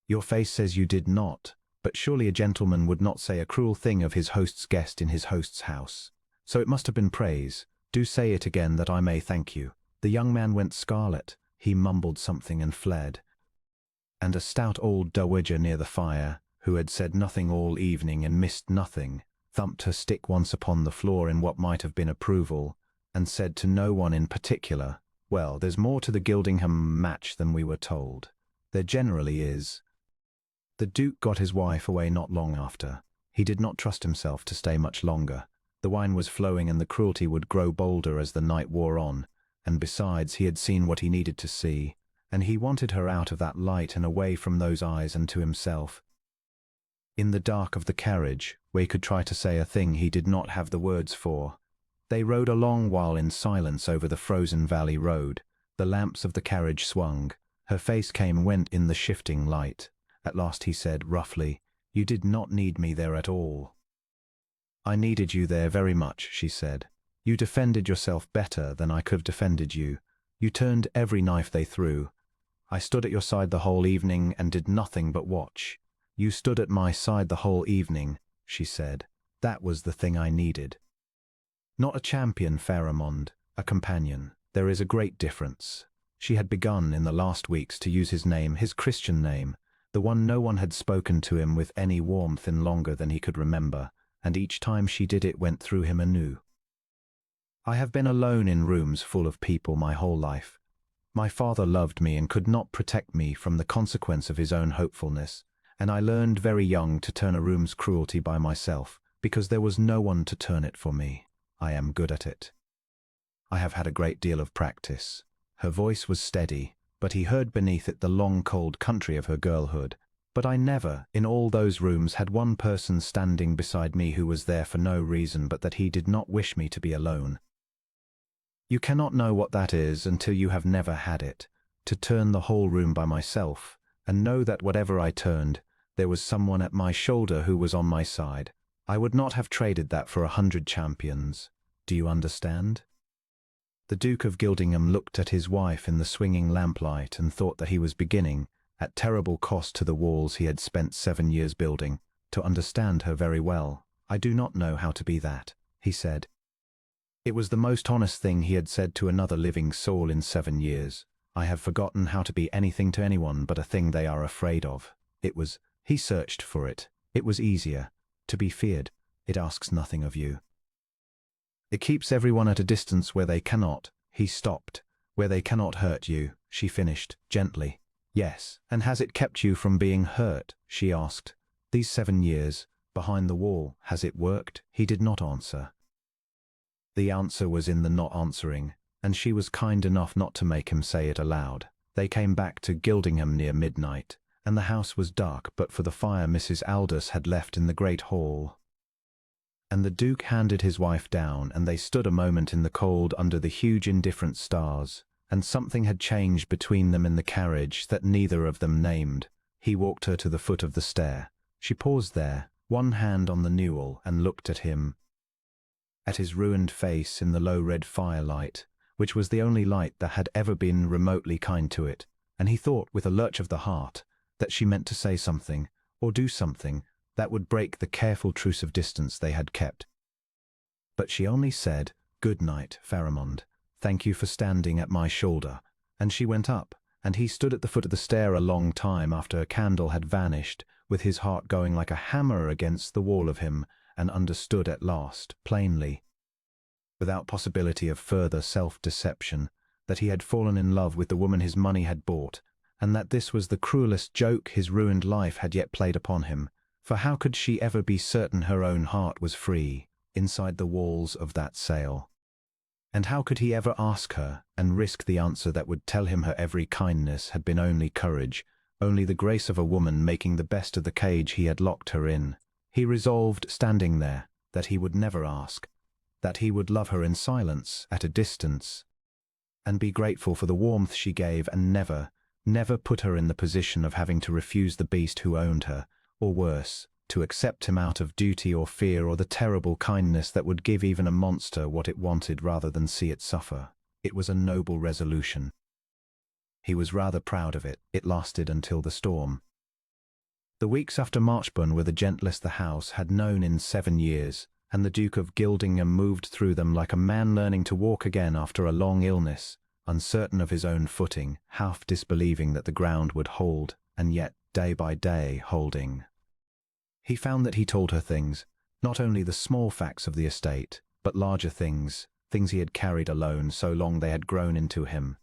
"Your face says you did not, but surely a gentleman would not say a cruel thing of his host's guest in his host's house. So it must have been praise. Do say it again that I may thank you." The young man went scarlet. He mumbled something and fled. And a stout old dowager near the fire, who had said nothing all evening and missed nothing, thumped her stick once upon the floor in what might have been approval, and said to no one in particular, "Well, there's more to the Gildingham match than we were told. There generally is." The Duke got his wife away not long after. He did not trust himself to stay much longer. The wine was flowing and the cruelty would grow bolder as the night wore on, and besides he had seen what he needed to see, and he wanted her out of that light and away from those eyes and to himself. In the dark of the carriage, where he could try to say a thing he did not have the words for, they rode a long while in silence over the frozen valley road. The lamps of the carriage swung. Her face came and went in the shifting light. At last he said roughly, "You did not need me there at all." "I needed you there very much," she said. "You defended yourself better than I could have defended you. You turned every knife they threw. I stood at your side the whole evening and did nothing but watch." "You stood at my side the whole evening," she said. "That was the thing I needed." Not a champion, Pharamond, a companion. There is a great difference. She had begun in the last weeks to use his name, his Christian name, the one no one had spoken to him with any warmth in longer than he could remember, and each time she did it went through him anew. "I have been alone in rooms full of people my whole life. My father loved me and could not protect me from the consequence of his own hopefulness, and I learned very young to turn a room's cruelty by myself, because there was no one to turn it for me. I am good at it. I have had a great deal of practice." Her voice was steady, but he heard beneath it the long cold country of her girlhood. "But I never, in all those rooms, had one person standing beside me who was there for no reason but that he did not wish me to be alone. You cannot know what that is until you have never had it, to turn the whole room by myself, and know that whatever I turned, there was someone at my shoulder who was on my side. I would not have traded that for 100 champions. Do you understand?" The Duke of Gildingham looked at his wife in the swinging lamplight and thought that he was beginning, at terrible cost to the walls he had spent 7 years building, to understand her very well. "I do not know how to be that," he said. It was the most honest thing he had said to another living soul in 7 years. "I have forgotten how to be anything to anyone but a thing they are afraid of." He searched for it. It was easier. To be feared. It asks nothing of you. It keeps everyone at a distance where they cannot. He stopped. "Where they cannot hurt you," she finished, gently. "Yes, and has it kept you from being hurt?" she asked. "These 7 years, behind the wall, has it worked?" He did not answer. The answer was in the not answering, and she was kind enough not to make him say it aloud. They came back to Gildingham near midnight, and the house was dark but for the fire Mrs. Aldous had left in the great hall. And the Duke handed his wife down, and they stood a moment in the cold under the huge indifferent stars, and something had changed between them in the carriage that neither of them named. He walked her to the foot of the stair. She paused there, one hand on the newel, and looked at him, at his ruined face in the low red firelight, which was the only light that had ever been remotely kind to it, and he thought with a lurch of the heart that she meant to say something, or do something, that would break the careful truce of distance they had kept. But she only said, "Good night, Pharamond. Thank you for standing at my shoulder." And she went up, and he stood at the foot of the stair a long time after her candle had vanished, with his heart going like a hammer against the wall of him, and understood at last, plainly, without possibility of further self-deception, that he had fallen in love with the woman his money had bought, and that this was the cruelest joke his ruined life had yet played upon him. For how could she ever be certain her own heart was free, inside the walls of that sail? And how could he ever ask her, and risk the answer that would tell him her every kindness had been only courage, only the grace of a woman making the best of the cage he had locked her in? He resolved, standing there, that he would never ask, that he would love her in silence, at a distance, and be grateful for the warmth she gave, and never, never put her in the position of having to refuse the beast who owned her, or worse, to accept him out of duty or fear or the terrible kindness that would give even a monster what it wanted rather than see it suffer. It was a noble resolution. He was rather proud of it. It lasted until the storm. The weeks after Marchburn were the gentlest the house had known in 7 years, and the Duke of Gildingham moved through them like a man learning to walk again after a long illness, uncertain of his own footing, half disbelieving that the ground would hold, and yet day by day holding. He found that he told her things, Not only the small facts of the estate, but larger things, things he had carried alone so long they had grown into him.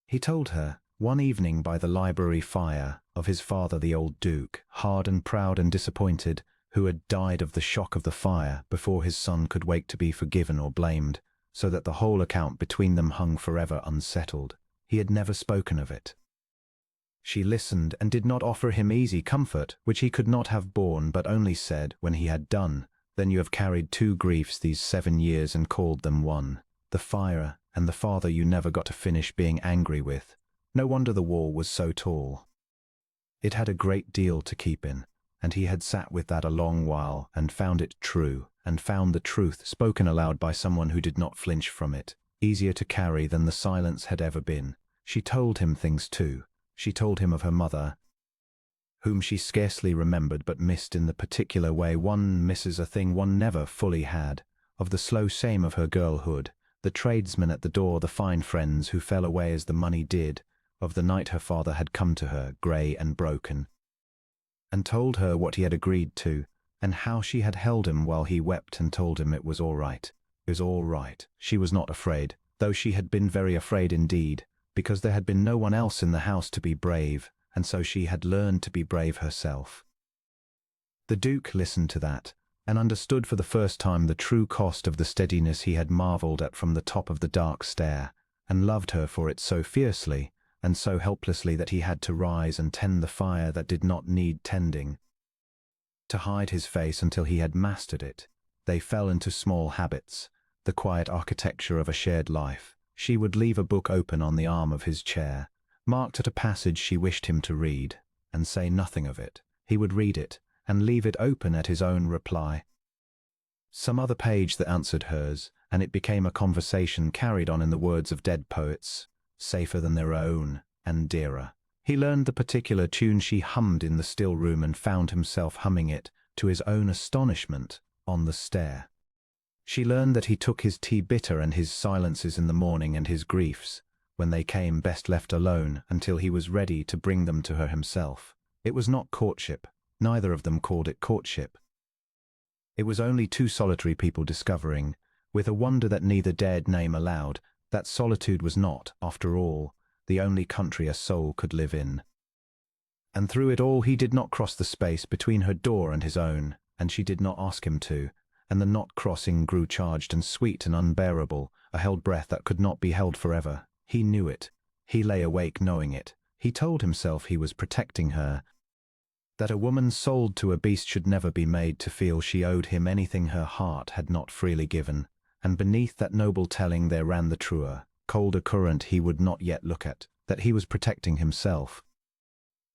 He told her, one evening by the library fire, of his father the old Duke, hard and proud and disappointed, who had died of the shock of the fire before his son could wake to be forgiven or blamed, so that the whole account between them hung forever unsettled. He had never spoken of it. She listened and did not offer him easy comfort, which he could not have borne, but only said, when he had done, "Then you have carried two griefs these 7 years and called them one, the fire and the father you never got to finish being angry with. No wonder the wall was so tall." It had a great deal to keep in, and he had sat with that a long while and found it true, and found the truth spoken aloud by someone who did not flinch from it, easier to carry than the silence had ever been. She told him things too. She told him of her mother, whom she scarcely remembered but missed in the particular way one misses a thing one never fully had, of the slow shame of her girlhood, the tradesmen at the door, the fine friends who fell away as the money did, of the night her father had come to her, grey and broken, and told her what he had agreed to, and how she had held him while he wept and told him it was all right. It was all right. She was not afraid, though she had been very afraid indeed, because there had been no one else in the house to be brave, and so she had learned to be brave herself. The Duke listened to that, and understood for the first time the true cost of the steadiness he had marvelled at from the top of the dark stair, and loved her for it so fiercely and so helplessly that he had to rise and tend the fire that did not need tending, to hide his face until he had mastered it. They fell into small habits, the quiet architecture of a shared life. She would leave a book open on the arm of his chair, marked at a passage she wished him to read, and say nothing of it. He would read it, and leave it open at his own reply. Some other page that answered hers, and it became a conversation carried on in the words of dead poets, safer than their own, and dearer. He learned the particular tune she hummed in the still room and found himself humming it, to his own astonishment, on the stair. She learned that he took his tea bitter and his silences in the morning and his griefs, when they came, best left alone until he was ready to bring them to her himself. It was not courtship. Neither of them called it courtship. It was only two solitary people discovering, with a wonder that neither dared name aloud, that solitude was not, after all, the only country a soul could live in. And through it all he did not cross the space between her door and his own, and she did not ask him to, and the not crossing grew charged and sweet and unbearable, a held breath that could not be held forever. He knew it. He lay awake knowing it. He told himself he was protecting her, that a woman sold to a beast should never be made to feel she owed him anything her heart had not freely given, and beneath that noble telling there ran the truer, colder current he would not yet look at, that he was protecting himself,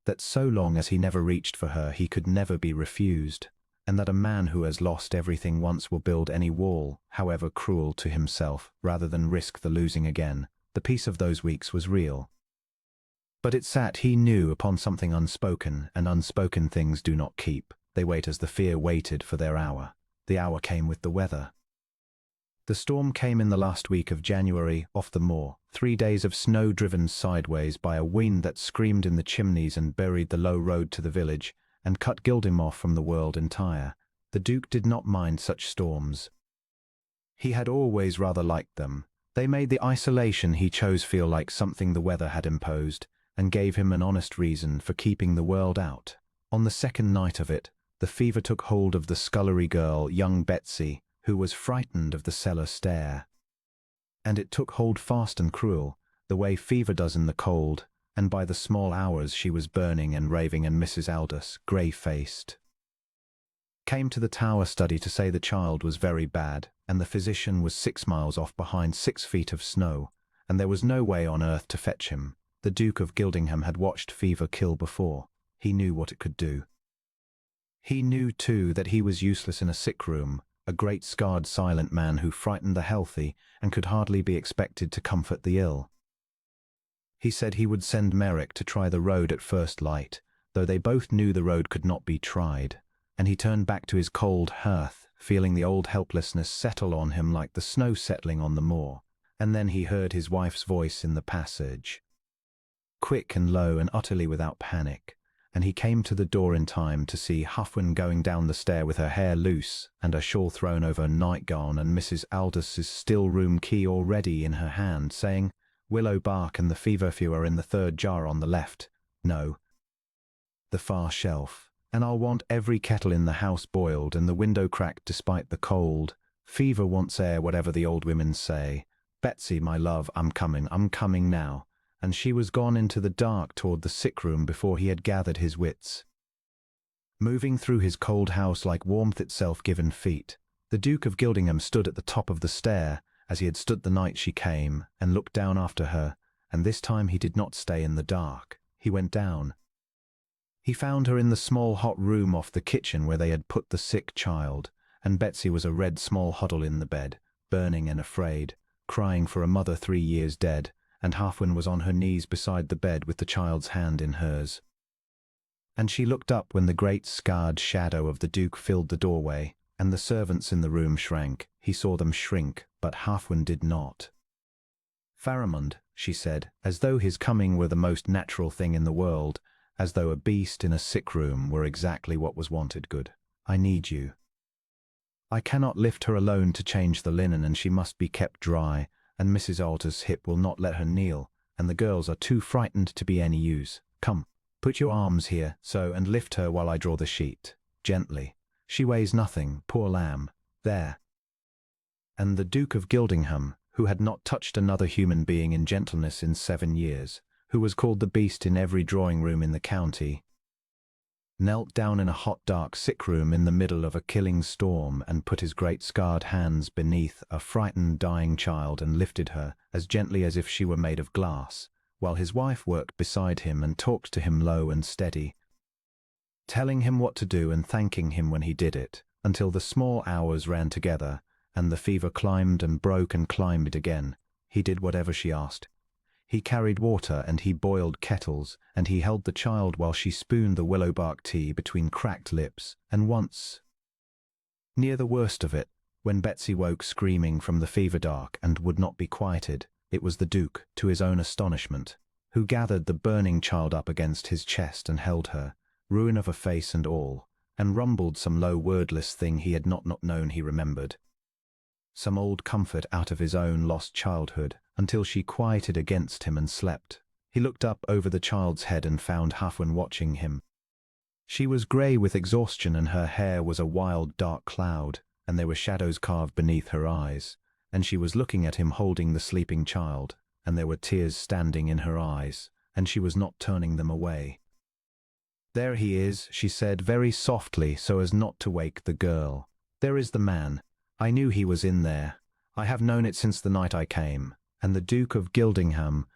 that so long as he never reached for her he could never be refused, and that a man who has lost everything once will build any wall, however cruel, to himself, rather than risk the losing again. The peace of those weeks was real. But it sat, he knew, upon something unspoken, and unspoken things do not keep. They wait as the fear waited for their hour. The hour came with the weather. The storm came in the last week of January, off the moor, 3 days of snow driven sideways by a wind that screamed in the chimneys and buried the low road to the village, and cut Gildem off from the world entire. The Duke did not mind such storms. He had always rather liked them. They made the isolation he chose feel like something the weather had imposed, and gave him an honest reason for keeping the world out. On the second night of it, the fever took hold of the scullery girl, young Betsy, who was frightened of the cellar stair. And it took hold fast and cruel, the way fever does in the cold, and by the small hours she was burning and raving, and Mrs. Aldous, grey-faced, came to the tower study to say the child was very bad, and the physician was 6 miles off behind 6 feet of snow, and there was no way on earth to fetch him. The Duke of Gildingham had watched fever kill before. He knew what it could do. He knew, too, that he was useless in a sick room, a great scarred silent man who frightened the healthy and could hardly be expected to comfort the ill. He said he would send Merrick to try the road at first light, though they both knew the road could not be tried, and he turned back to his cold hearth, feeling the old helplessness settle on him like the snow settling on the moor. And then he heard his wife's voice in the passage, quick and low and utterly without panic, and he came to the door in time to see Huffwin going down the stair with her hair loose and her shawl thrown over her nightgown, and Mrs. Aldous' still room key already in her hand, saying, "Willow bark and the feverfew are in the third jar on the left. No, the far shelf. And I'll want every kettle in the house boiled and the window cracked despite the cold. Fever wants air, whatever the old women say. Betsy, my love, I'm coming now." And she was gone into the dark toward the sick room before he had gathered his wits. Moving through his cold house like warmth itself given feet, the Duke of Gildingham stood at the top of the stair, as he had stood the night she came, and looked down after her, and this time he did not stay in the dark. He went down. He found her in the small hot room off the kitchen where they had put the sick child, and Betsy was a red small huddle in the bed, burning and afraid, crying for a mother 3 years dead, and Huffwin was on her knees beside the bed with the child's hand in hers. And she looked up when the great scarred shadow of the Duke filled the doorway, and the servants in the room shrank. He saw them shrink, but Huffwin did not. "Pharamond," she said, as though his coming were the most natural thing in the world, as though a beast in a sick room were exactly what was wanted. "Good. I need you. I cannot lift her alone to change the linen, and she must be kept dry, and Mrs. Aldous' hip will not let her kneel, and the girls are too frightened to be any use. Come, put your arms here, so, and lift her while I draw the sheet. Gently. She weighs nothing, poor lamb. There." And the Duke of Gildingham, who had not touched another human being in gentleness in 7 years, who was called the beast in every drawing-room in the county, knelt down in a hot dark sick room in the middle of a killing storm and put his great scarred hands beneath a frightened dying child and lifted her as gently as if she were made of glass, while his wife worked beside him and talked to him low and steady, telling him what to do and thanking him when he did it, until the small hours ran together and the fever climbed and broke and climbed again. He did whatever she asked. He carried water and he boiled kettles, and he held the child while she spooned the willow bark tea between cracked lips, and once, near the worst of it, when Betsy woke screaming from the fever dark and would not be quieted, it was the Duke, to his own astonishment, who gathered the burning child up against his chest and held her, ruin of a face and all, and rumbled some low wordless thing he had not known he remembered, some old comfort out of his own lost childhood, until she quieted against him and slept. He looked up over the child's head and found Huffwin watching him. She was grey with exhaustion, and her hair was a wild dark cloud, and there were shadows carved beneath her eyes, and she was looking at him holding the sleeping child, and there were tears standing in her eyes, and she was not turning them away. "There he is," she said very softly so as not to wake the girl. "There is the man. I knew he was in there. I have known it since the night I came." And the Duke of Gildingham,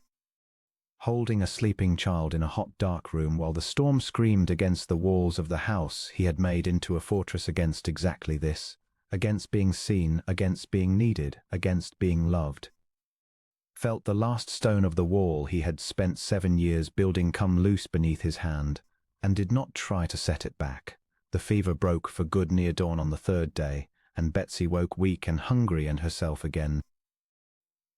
holding a sleeping child in a hot dark room while the storm screamed against the walls of the house he had made into a fortress against exactly this, against being seen, against being needed, against being loved, felt the last stone of the wall he had spent 7 years building come loose beneath his hand, and did not try to set it back. The fever broke for good near dawn on the 3rd day, and Betsy woke weak and hungry and herself again.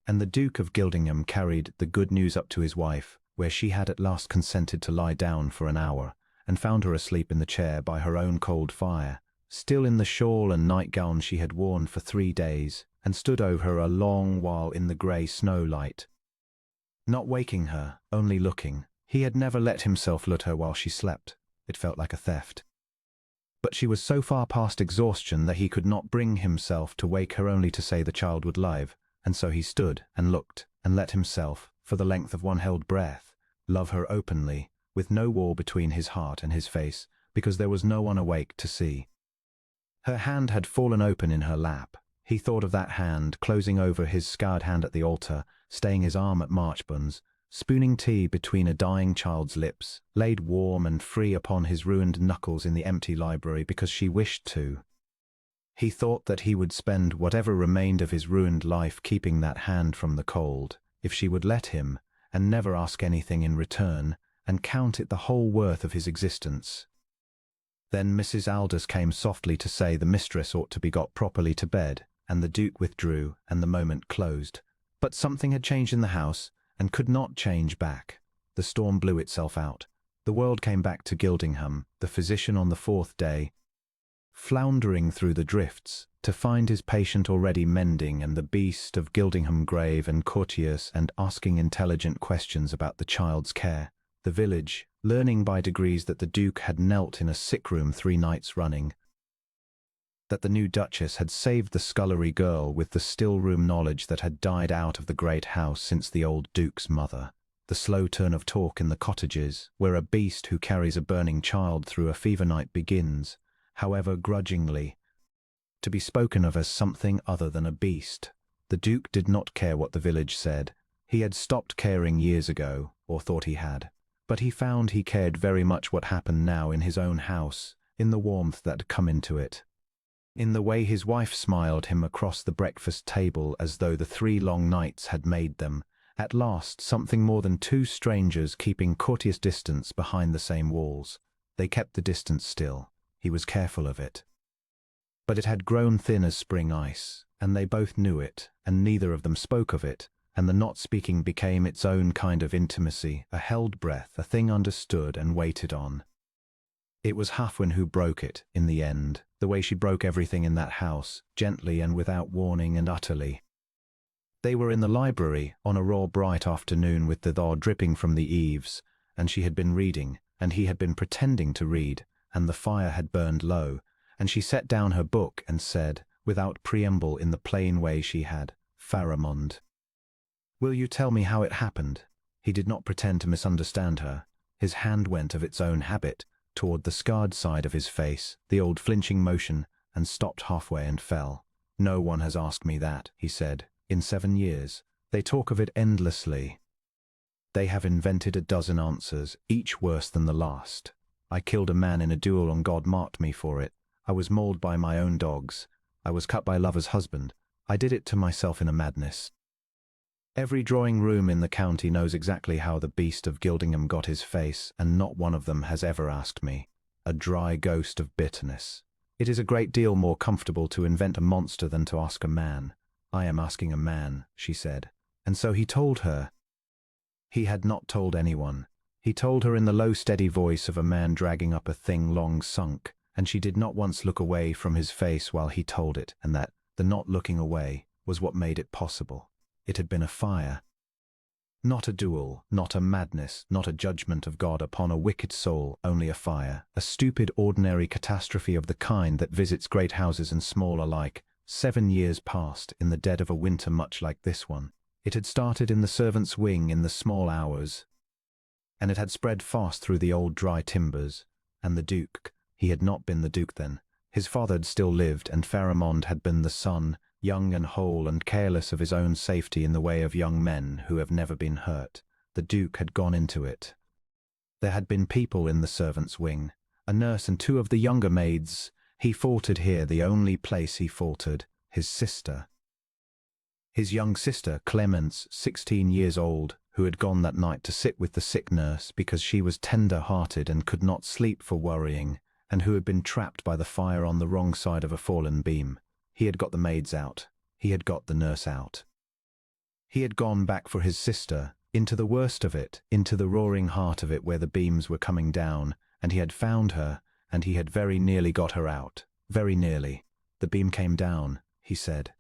And the Duke of Gildingham carried the good news up to his wife, where she had at last consented to lie down for an hour, and found her asleep in the chair by her own cold fire, still in the shawl and nightgown she had worn for 3 days, and stood over her a long while in the grey snow light, not waking her, only looking. He had never let himself look at her while she slept. It felt like a theft. But she was so far past exhaustion that he could not bring himself to wake her only to say the child would live. And so he stood and looked and let himself, for the length of one held breath, love her openly, with no wall between his heart and his face, because there was no one awake to see. Her hand had fallen open in her lap. He thought of that hand, closing over his scarred hand at the altar, staying his arm at Marchbone's, spooning tea between a dying child's lips, laid warm and free upon his ruined knuckles in the empty library because she wished to. He thought that he would spend whatever remained of his ruined life keeping that hand from the cold, if she would let him, and never ask anything in return, and count it the whole worth of his existence. Then Mrs. Aldous came softly to say the mistress ought to be got properly to bed, and the Duke withdrew, and the moment closed. But something had changed in the house, and could not change back. The storm blew itself out. The world came back to Gildingham, the physician on the fourth day, floundering through the drifts, to find his patient already mending and the beast of Gildingham grave and courteous and asking intelligent questions about the child's care. The village, learning by degrees that the Duke had knelt in a sick room 3 nights running, that the new Duchess had saved the scullery girl with the still-room knowledge that had died out of the great house since the old Duke's mother. The slow turn of talk in the cottages, where a beast who carries a burning child through a fever night begins, however grudgingly, to be spoken of as something other than a beast. The Duke did not care what the village said. He had stopped caring years ago, or thought he had. But he found he cared very much what happened now in his own house, in the warmth that had come into it, in the way his wife smiled him across the breakfast table as though the 3 long nights had made them, at last, something more than 2 strangers keeping courteous distance behind the same walls. They kept the distance still. He was careful of it. But it had grown thin as spring ice, and they both knew it, and neither of them spoke of it, and the not speaking became its own kind of intimacy, a held breath, a thing understood and waited on. It was Hafwin who broke it, in the end, the way she broke everything in that house, gently and without warning and utterly. They were in the library, on a raw bright afternoon with the thaw dripping from the eaves, and she had been reading, and he had been pretending to read, and the fire had burned low, and she set down her book and said, without preamble in the plain way she had, "Pharamond, will you tell me how it happened?" He did not pretend to misunderstand her. His hand went of its own habit toward the scarred side of his face, the old flinching motion, and stopped halfway and fell. "No one has asked me that," he said, "in 7 years. They talk of it endlessly. They have invented a dozen answers, each worse than the last. I killed a man in a duel and God marked me for it. I was mauled by my own dogs. I was cut by a lover's husband. I did it to myself in a madness. Every drawing-room in the county knows exactly how the beast of Gildingham got his face, and not one of them has ever asked me." A dry ghost of bitterness. "It is a great deal more comfortable to invent a monster than to ask a man." "I am asking a man," she said. And so he told her. He had not told anyone. He told her in the low steady voice of a man dragging up a thing long sunk, and she did not once look away from his face while he told it, and that, the not looking away, was what made it possible. It had been a fire. Not a duel, not a madness, not a judgment of God upon a wicked soul, only a fire, a stupid ordinary catastrophe of the kind that visits great houses and small alike. 7 years past, in the dead of a winter much like this one. It had started in the servants' wing in the small hours, and it had spread fast through the old dry timbers. And the Duke, he had not been the Duke then. His father had still lived, and Pharamond had been the son, young and whole and careless of his own safety in the way of young men who have never been hurt. The Duke had gone into it. There had been people in the servants' wing, a nurse and 2 of the younger maids. He faltered here, the only place he faltered, his sister. His young sister, Clemence, 16 years old, who had gone that night to sit with the sick nurse because she was tender-hearted and could not sleep for worrying, and who had been trapped by the fire on the wrong side of a fallen beam. He had got the maids out. He had got the nurse out. He had gone back for his sister, into the worst of it, into the roaring heart of it where the beams were coming down, and he had found her, and he had very nearly got her out. Very nearly. "The beam came down," he said.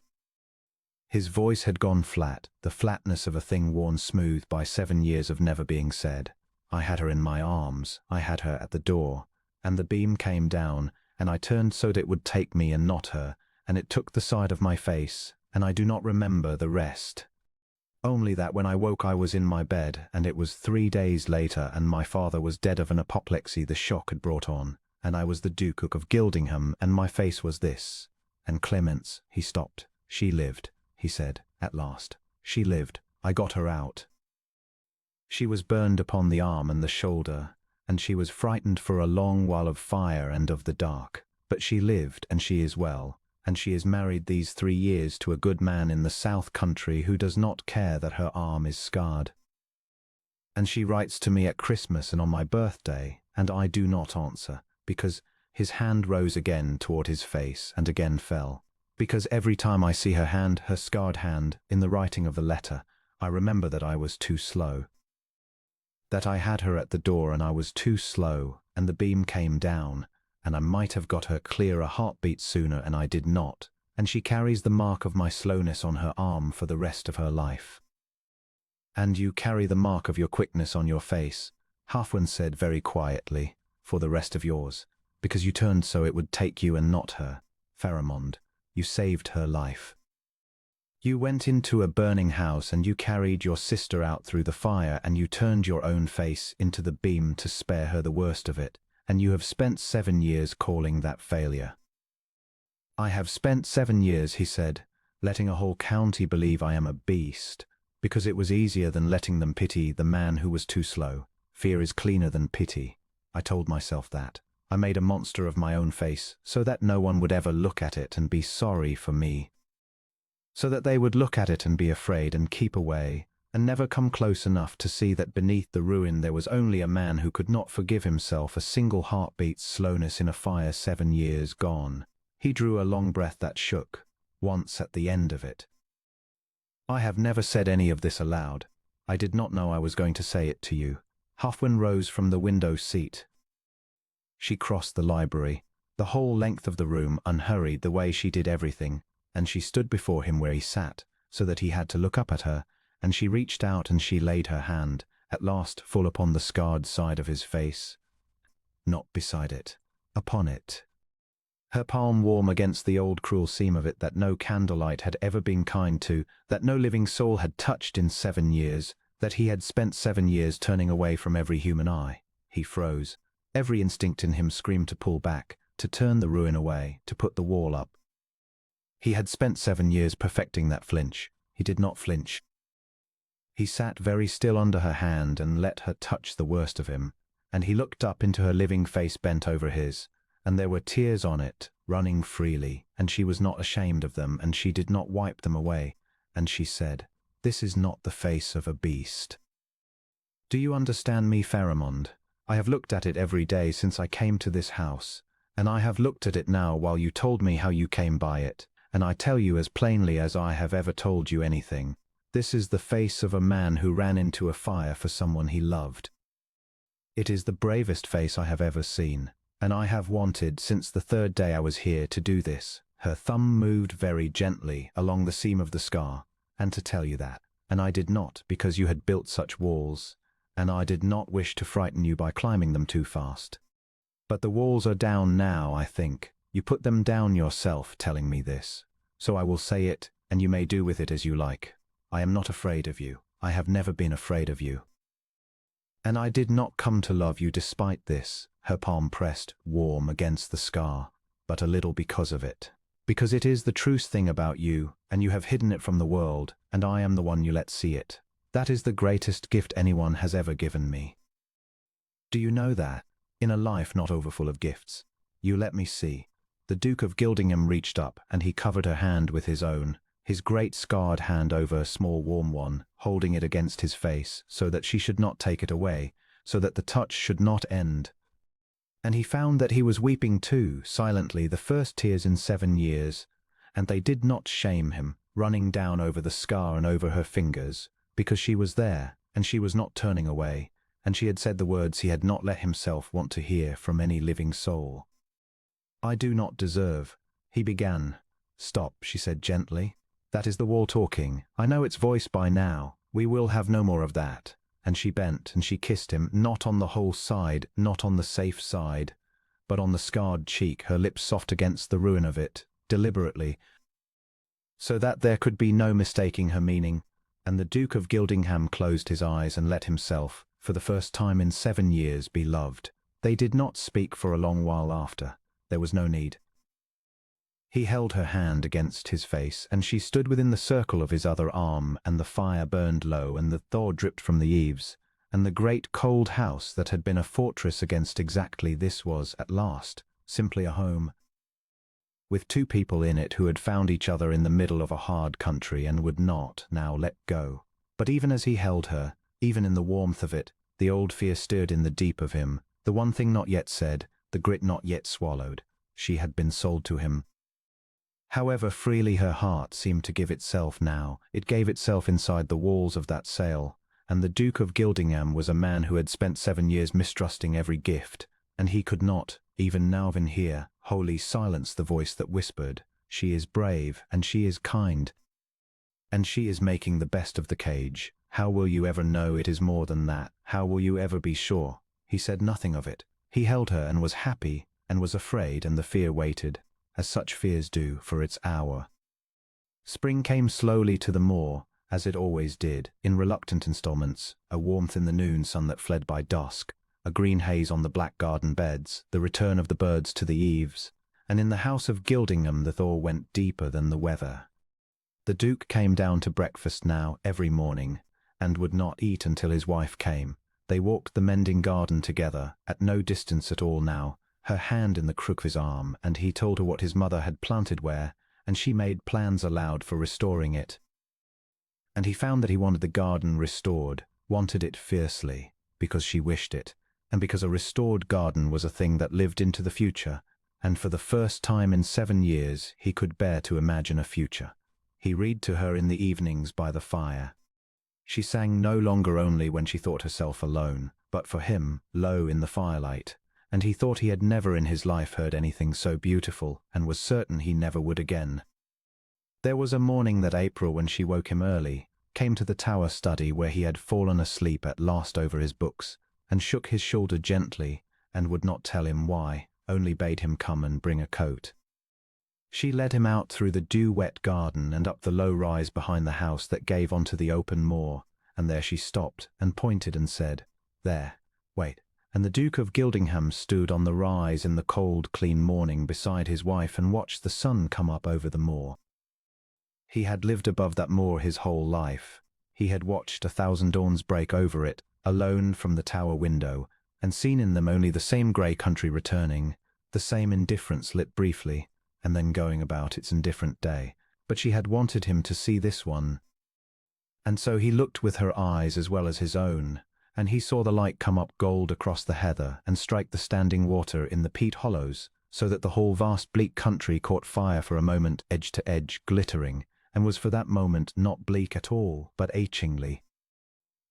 His voice had gone flat, the flatness of a thing worn smooth by 7 years of never being said. "I had her in my arms. I had her at the door. And the beam came down, and I turned so that it would take me and not her, and it took the side of my face, and I do not remember the rest. Only that when I woke I was in my bed, and it was 3 days later, and my father was dead of an apoplexy the shock had brought on, and I was the Duke of Gildingham, and my face was this. And Clemence," he stopped. "She lived," he said, at last. "She lived. I got her out. She was burned upon the arm and the shoulder, and she was frightened for a long while of fire and of the dark. But she lived, and she is well, and she is married these 3 years to a good man in the south country who does not care that her arm is scarred. And she writes to me at Christmas and on my birthday, and I do not answer, because," his hand rose again toward his face and again fell, "because every time I see her hand, her scarred hand, in the writing of the letter, I remember that I was too slow." That I had her at the door and I was too slow, and the beam came down, and I might have got her clear a heartbeat sooner and I did not, and she carries the mark of my slowness on her arm for the rest of her life. And you carry the mark of your quickness on your face, Halfwyn said very quietly, for the rest of yours, because you turned so it would take you and not her. Pharamond, you saved her life. You went into a burning house and you carried your sister out through the fire and you turned your own face into the beam to spare her the worst of it, and you have spent 7 years calling that failure. I have spent 7 years, he said, letting a whole county believe I am a beast, because it was easier than letting them pity the man who was too slow. Fear is cleaner than pity. I told myself that. I made a monster of my own face so that no one would ever look at it and be sorry for me. So that they would look at it and be afraid and keep away, and never come close enough to see that beneath the ruin there was only a man who could not forgive himself a single heartbeat's slowness in a fire 7 years gone. He drew a long breath that shook, once at the end of it. I have never said any of this aloud. I did not know I was going to say it to you. Halfwyn rose from the window seat. She crossed the library, the whole length of the room, unhurried the way she did everything, and she stood before him where he sat, so that he had to look up at her, and she reached out and she laid her hand, at last full upon the scarred side of his face. Not beside it, upon it. Her palm warm against the old cruel seam of it that no candlelight had ever been kind to, that no living soul had touched in 7 years, that he had spent 7 years turning away from every human eye. He froze. Every instinct in him screamed to pull back, to turn the ruin away, to put the wall up. He had spent 7 years perfecting that flinch. He did not flinch. He sat very still under her hand and let her touch the worst of him, and he looked up into her living face bent over his, and there were tears on it, running freely, and she was not ashamed of them, and she did not wipe them away, and she said, "This is not the face of a beast." Do you understand me, Pharamond? I have looked at it every day since I came to this house, and I have looked at it now while you told me how you came by it, and I tell you as plainly as I have ever told you anything. This is the face of a man who ran into a fire for someone he loved. It is the bravest face I have ever seen, and I have wanted since the 3rd day I was here to do this. Her thumb moved very gently along the seam of the scar, and to tell you that, and I did not, because you had built such walls, and I did not wish to frighten you by climbing them too fast. But the walls are down now, I think. You put them down yourself, telling me this. So I will say it, and you may do with it as you like. I am not afraid of you. I have never been afraid of you. And I did not come to love you despite this. Her palm pressed, warm, against the scar, but a little because of it. Because it is the truest thing about you, and you have hidden it from the world, and I am the one you let see it. That is the greatest gift anyone has ever given me. Do you know that, in a life not overfull of gifts, you let me see? The Duke of Gildingham reached up, and he covered her hand with his own, his great scarred hand over a small warm one, holding it against his face, so that she should not take it away, so that the touch should not end. And he found that he was weeping too, silently, the first tears in 7 years, and they did not shame him, running down over the scar and over her fingers, because she was there, and she was not turning away, and she had said the words he had not let himself want to hear from any living soul. I do not deserve, he began. Stop, she said gently. That is the wall talking. I know its voice by now. We will have no more of that. And she bent, and she kissed him, not on the whole side, not on the safe side, but on the scarred cheek, her lips soft against the ruin of it, deliberately, so that there could be no mistaking her meaning. And the Duke of Gildingham closed his eyes and let himself, for the first time in 7 years, be loved. They did not speak for a long while after. There was no need. He held her hand against his face, and she stood within the circle of his other arm, and the fire burned low, and the thaw dripped from the eaves, and the great cold house that had been a fortress against exactly this was, at last, simply a home, with 2 people in it who had found each other in the middle of a hard country and would not now let go. But even as he held her, even in the warmth of it, the old fear stirred in the deep of him, the one thing not yet said, the grit not yet swallowed. She had been sold to him. However freely her heart seemed to give itself now, it gave itself inside the walls of that sale, and the Duke of Gildingham was a man who had spent 7 years mistrusting every gift, and he could not, even now and here, wholly silence the voice that whispered, "She is brave, and she is kind, and she is making the best of the cage. How will you ever know it is more than that? How will you ever be sure?" He said nothing of it. He held her and was happy, and was afraid, and the fear waited, as such fears do, for its hour. Spring came slowly to the moor, as it always did, in reluctant installments, a warmth in the noon sun that fled by dusk, a green haze on the black garden beds, the return of the birds to the eaves, and in the house of Gildingham the thaw went deeper than the weather. The Duke came down to breakfast now every morning, and would not eat until his wife came. They walked the mending garden together, at no distance at all now, her hand in the crook of his arm, and he told her what his mother had planted where, and she made plans aloud for restoring it. And he found that he wanted the garden restored, wanted it fiercely, because she wished it, and because a restored garden was a thing that lived into the future, and for the first time in 7 years he could bear to imagine a future. He read to her in the evenings by the fire. She sang no longer only when she thought herself alone, but for him, low in the firelight, and he thought he had never in his life heard anything so beautiful, and was certain he never would again. There was a morning that April when she woke him early, came to the tower study where he had fallen asleep at last over his books, and shook his shoulder gently, and would not tell him why, only bade him come and bring a coat. She led him out through the dew-wet garden and up the low rise behind the house that gave onto the open moor, and there she stopped and pointed and said, "There, wait." And the Duke of Gildingham stood on the rise in the cold, clean morning beside his wife and watched the sun come up over the moor. He had lived above that moor his whole life. He had watched 1,000 dawns break over it, alone from the tower window, and seen in them only the same grey country returning, the same indifference lit briefly, and then going about its indifferent day. But she had wanted him to see this one. And so he looked with her eyes as well as his own, and he saw the light come up gold across the heather and strike the standing water in the peat hollows, so that the whole vast bleak country caught fire for a moment edge to edge, glittering, and was for that moment not bleak at all, but achingly,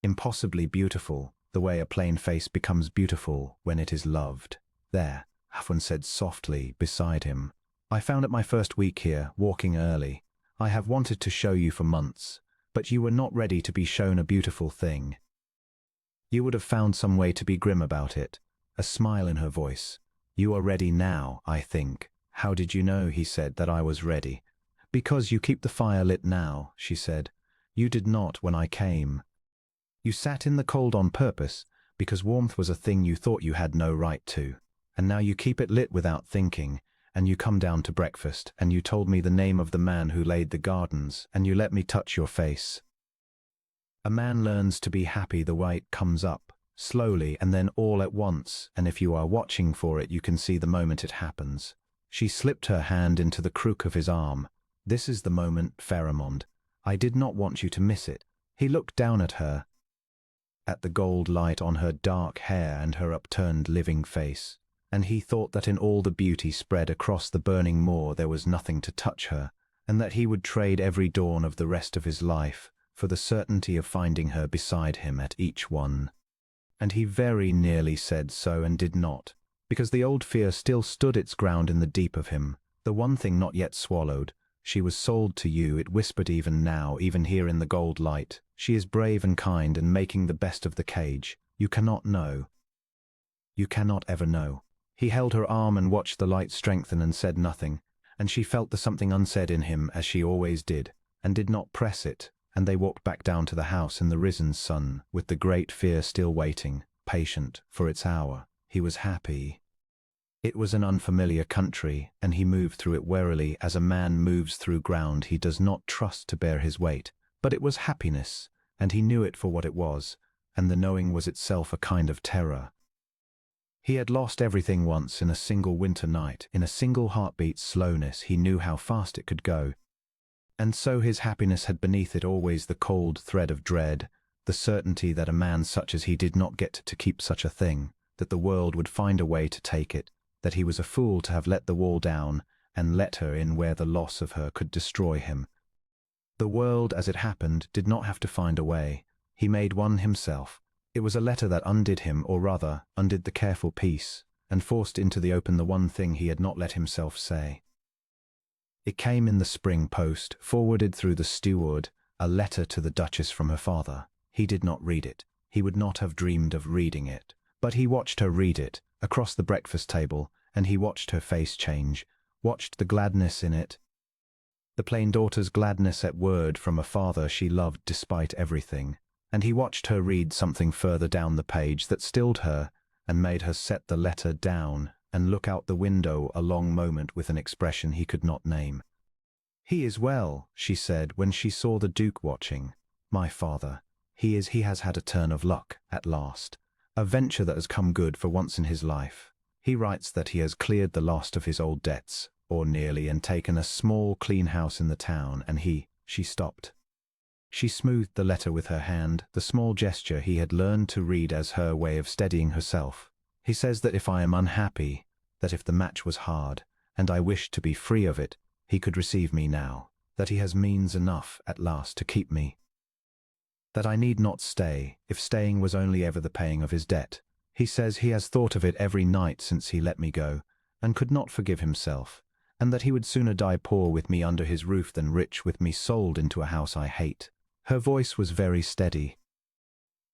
impossibly beautiful, the way a plain face becomes beautiful when it is loved. "There," Hafwin said softly, beside him. "I found it my first week here, walking early. I have wanted to show you for months, but you were not ready to be shown a beautiful thing. You would have found some way to be grim about it." A smile in her voice. "You are ready now, I think." "How did you know," he said, "that I was ready?" "Because you keep the fire lit now," she said. "You did not when I came. You sat in the cold on purpose, because warmth was a thing you thought you had no right to. And now you keep it lit without thinking, and you come down to breakfast, and you told me the name of the man who laid the gardens, and you let me touch your face. A man learns to be happy the way it comes up, slowly and then all at once, and if you are watching for it you can see the moment it happens." She slipped her hand into the crook of his arm. "This is the moment, Pharamond. I did not want you to miss it." He looked down at her, at the gold light on her dark hair and her upturned living face, and he thought that in all the beauty spread across the burning moor there was nothing to touch her, and that he would trade every dawn of the rest of his life for the certainty of finding her beside him at each one. And he very nearly said so and did not, because the old fear still stood its ground in the deep of him, the one thing not yet swallowed. "She was sold to you," it whispered even now, even here in the gold light. "She is brave and kind and making the best of the cage. You cannot know. You cannot ever know." He held her arm and watched the light strengthen and said nothing, and she felt the something unsaid in him as she always did, and did not press it, and they walked back down to the house in the risen sun, with the great fear still waiting, patient, for its hour. He was happy. It was an unfamiliar country, and he moved through it warily as a man moves through ground he does not trust to bear his weight. But it was happiness, and he knew it for what it was, and the knowing was itself a kind of terror. He had lost everything once in a single winter night, in a single heartbeat's slowness. He knew how fast it could go. And so his happiness had beneath it always the cold thread of dread, the certainty that a man such as he did not get to keep such a thing, that the world would find a way to take it, that he was a fool to have let the wall down and let her in where the loss of her could destroy him. The world, as it happened, did not have to find a way. He made one himself. It was a letter that undid him, or rather, undid the careful peace, and forced into the open the one thing he had not let himself say. It came in the spring post, forwarded through the steward, a letter to the Duchess from her father. He did not read it. He would not have dreamed of reading it. But he watched her read it, across the breakfast table, and he watched her face change, watched the gladness in it. The plain daughter's gladness at word from a father she loved despite everything. And he watched her read something further down the page that stilled her and made her set the letter down and look out the window a long moment with an expression he could not name. "He is well," she said when she saw the Duke watching. "My father. He has had a turn of luck, at last. A venture that has come good for once in his life. He writes that he has cleared the last of his old debts, or nearly, and taken a small, clean house in the town, and She stopped. She smoothed the letter with her hand, the small gesture he had learned to read as her way of steadying herself. "He says that if I am unhappy, that if the match was hard, and I wished to be free of it, he could receive me now, that he has means enough at last to keep me. That I need not stay, if staying was only ever the paying of his debt. He says he has thought of it every night since he let me go, and could not forgive himself, and that he would sooner die poor with me under his roof than rich with me sold into a house I hate." Her voice was very steady.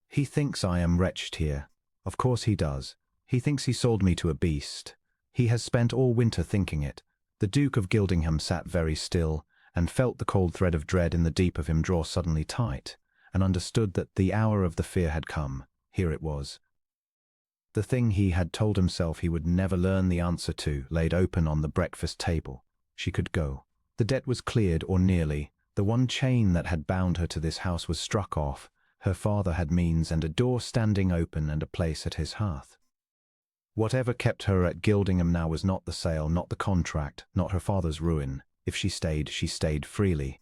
"He thinks I am wretched here. Of course he does. He thinks he sold me to a beast. He has spent all winter thinking it." The Duke of Gildingham sat very still, and felt the cold thread of dread in the deep of him draw suddenly tight, and understood that the hour of the fear had come. Here it was. The thing he had told himself he would never learn the answer to, laid open on the breakfast table. She could go. The debt was cleared, or nearly. The one chain that had bound her to this house was struck off. Her father had means and a door standing open and a place at his hearth. Whatever kept her at Gildingham now was not the sale, not the contract, not her father's ruin. If she stayed freely.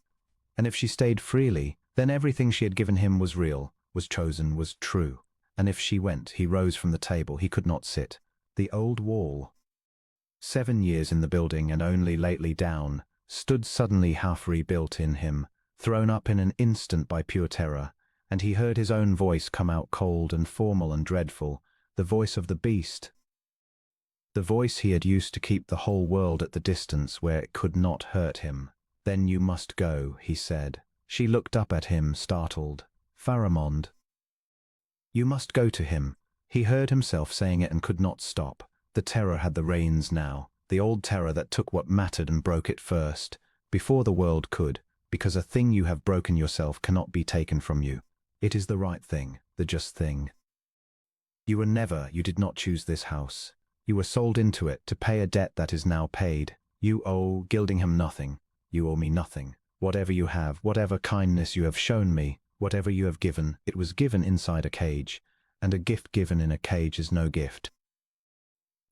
And if she stayed freely, then everything she had given him was real, was chosen, was true. And if she went, he rose from the table. He could not sit. The old wall, 7 years in the building and only lately down, stood suddenly half rebuilt in him, thrown up in an instant by pure terror, and he heard his own voice come out cold and formal and dreadful, the voice of the beast. The voice he had used to keep the whole world at the distance where it could not hurt him. "Then you must go," he said. She looked up at him, startled. "Pharamond." "You must go to him." He heard himself saying it and could not stop. The terror had the reins now. The old terror that took what mattered and broke it first, before the world could, because a thing you have broken yourself cannot be taken from you. It is the right thing, the just thing. You did not choose this house. You were sold into it to pay a debt that is now paid. You owe Gildingham nothing. You owe me nothing. Whatever you have, whatever kindness you have shown me, whatever you have given, it was given inside a cage, and a gift given in a cage is no gift.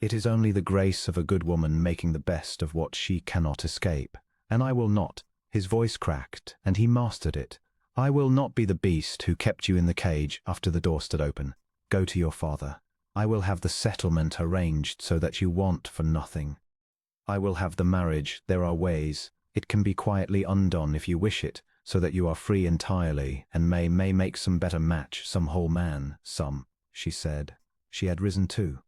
It is only the grace of a good woman making the best of what she cannot escape. And I will not. His voice cracked, and he mastered it. I will not be the beast who kept you in the cage after the door stood open. Go to your father. I will have the settlement arranged so that you want for nothing. I will have the marriage. There are ways. It can be quietly undone if you wish it, so that you are free entirely, and may make some better match, some whole man, she said. She had risen too.